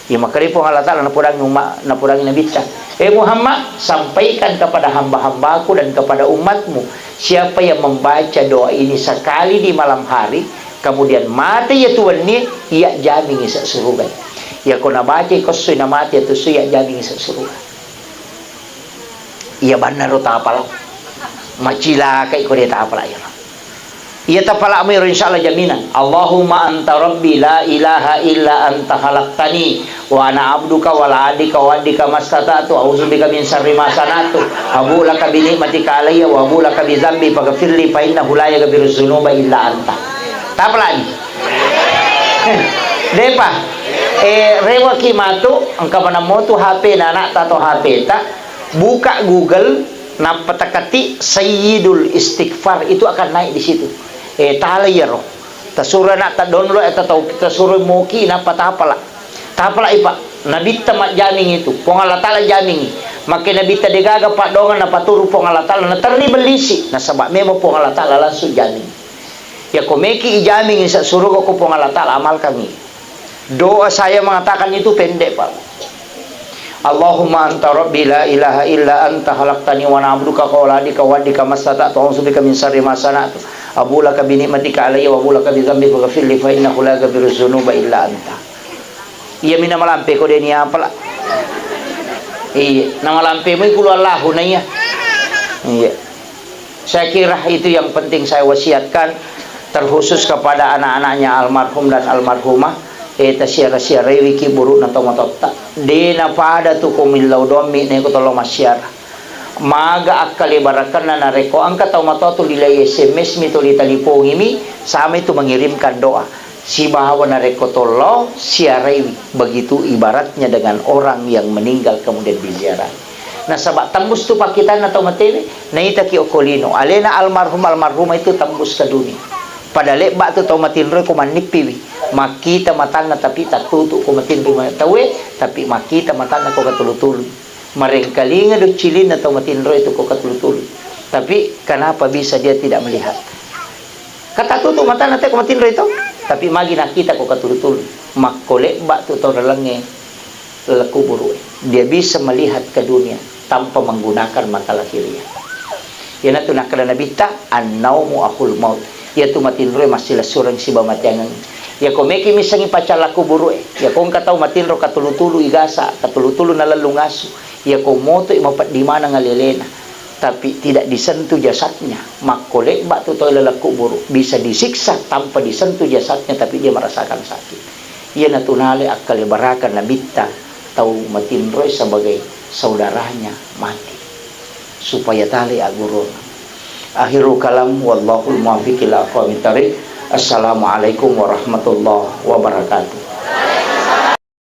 Ya makanya Pong Allah Ta'ala napurangin Nabi ta. Muhammad, sampaikan kepada hamba-hambaku dan kepada umatmu, siapa yang membaca doa ini sekali di malam hari, kemudian mati ya Tuhan ni, ia jamin isa surugan. Ya kau nak baca kau suy na mati itu suy ia jamin isa surugan. Ia benar tak apalah. Macila kai ko dia tak apalah ya. Ia tapala amir insyaallah jaminan. Allahumma anta rabbi la ilaha illa anta khalaqtani wa ana abduka wa la adika wa adika mastata'tu a'udzubika min syarri ma sana'tu abu laka bi ni'matika alayya wa abu laka bi dzambi faghfirli fa innahu la yaghfiru dzunuba illa anta. Tapala ni. Depa rewa kimatu angka manamotu HP na anak tato HP ta buka Google na patakati Sayyidul Istighfar itu akan naik di situ. Talayaro tasura na ta download eta tau tasura moki na patapala tapala ipa nabita majaming itu Pong Allah Ta'ala jaming makin nabita degaga pa dongan na paturu Pong Allah Ta'ala na terni belisi na sabak memo Pong Allah Ta'ala langsung jaming ya komeki ijaming sa surugo ko Pong Allah Ta'ala amal kami doa saya mengatakan itu pendek Pak. Allahumma anta rabbi la ilaha illa anta khalaqtani wa ana abduka wa la adika wa adika mastata'tu a'udzubika min syarri ma sana'tu abu laka bi ni'matika alayya wa abu laka bi dzambi faghfir li fa innahu la yaghfiru dzunuba illa anta. Iya mina malampe ko deni apa lah. Iya, nama lampe mo kulo Allahu na iya. Iya. Saya kira itu yang penting saya wasiatkan terkhusus kepada anak-anaknya almarhum dan almarhumah. Eta siara-siara wiki buruk na tomatotta de na pada tu kumilaw domi ne ko tolo masyara maga akali barakan na reko angka tomatoto dilay SMS mi tuli talipong imi sama itu mengirimkan doa si bahawa na reko tolo siarewi begitu ibaratnya dengan orang yang meninggal kemudian diziarah. Nah sabak tembus tu pakitan na tomatene na itaki okolino alena almarhumah itu tembus ke dunia. Pada lebak tu tau matin roy kumanipiwi makita matana tapi tak tutu kumatin roy tawe tapi makita matana ko katulutulu marengkalinga do cilin na tau matin roy itu ko katulutulu tapi kenapa bisa dia tidak melihat kata tutu matana te kumatin roy itu tapi magi nakita ko katulutulu makolebak tu tau ralange lelaku buru dia bisa melihat ke dunia tanpa menggunakan mata lahiriah yana tu nakala nabita an-naumu akhul maut ya tu matinro masih lasurang si bamatangan ya komeki misangi pacalaku buru ya kong katau matinro katulutulu igasa katulutulu nalalungasu ya komoto mapat di mana ngalelena tapi tidak disentuh jasadnya makolek bak tu toy lalaku buru bisa disiksa tanpa disentuh jasadnya tapi dia merasakan sakit ia natunale akal barakan nabita tau matinro sebagai saudaranya mati supaya tali aguruna. Akhirul kalam wallahul muwaffiq ila aqwamit thariq. Assalamualaikum warahmatullahi wabarakatuh.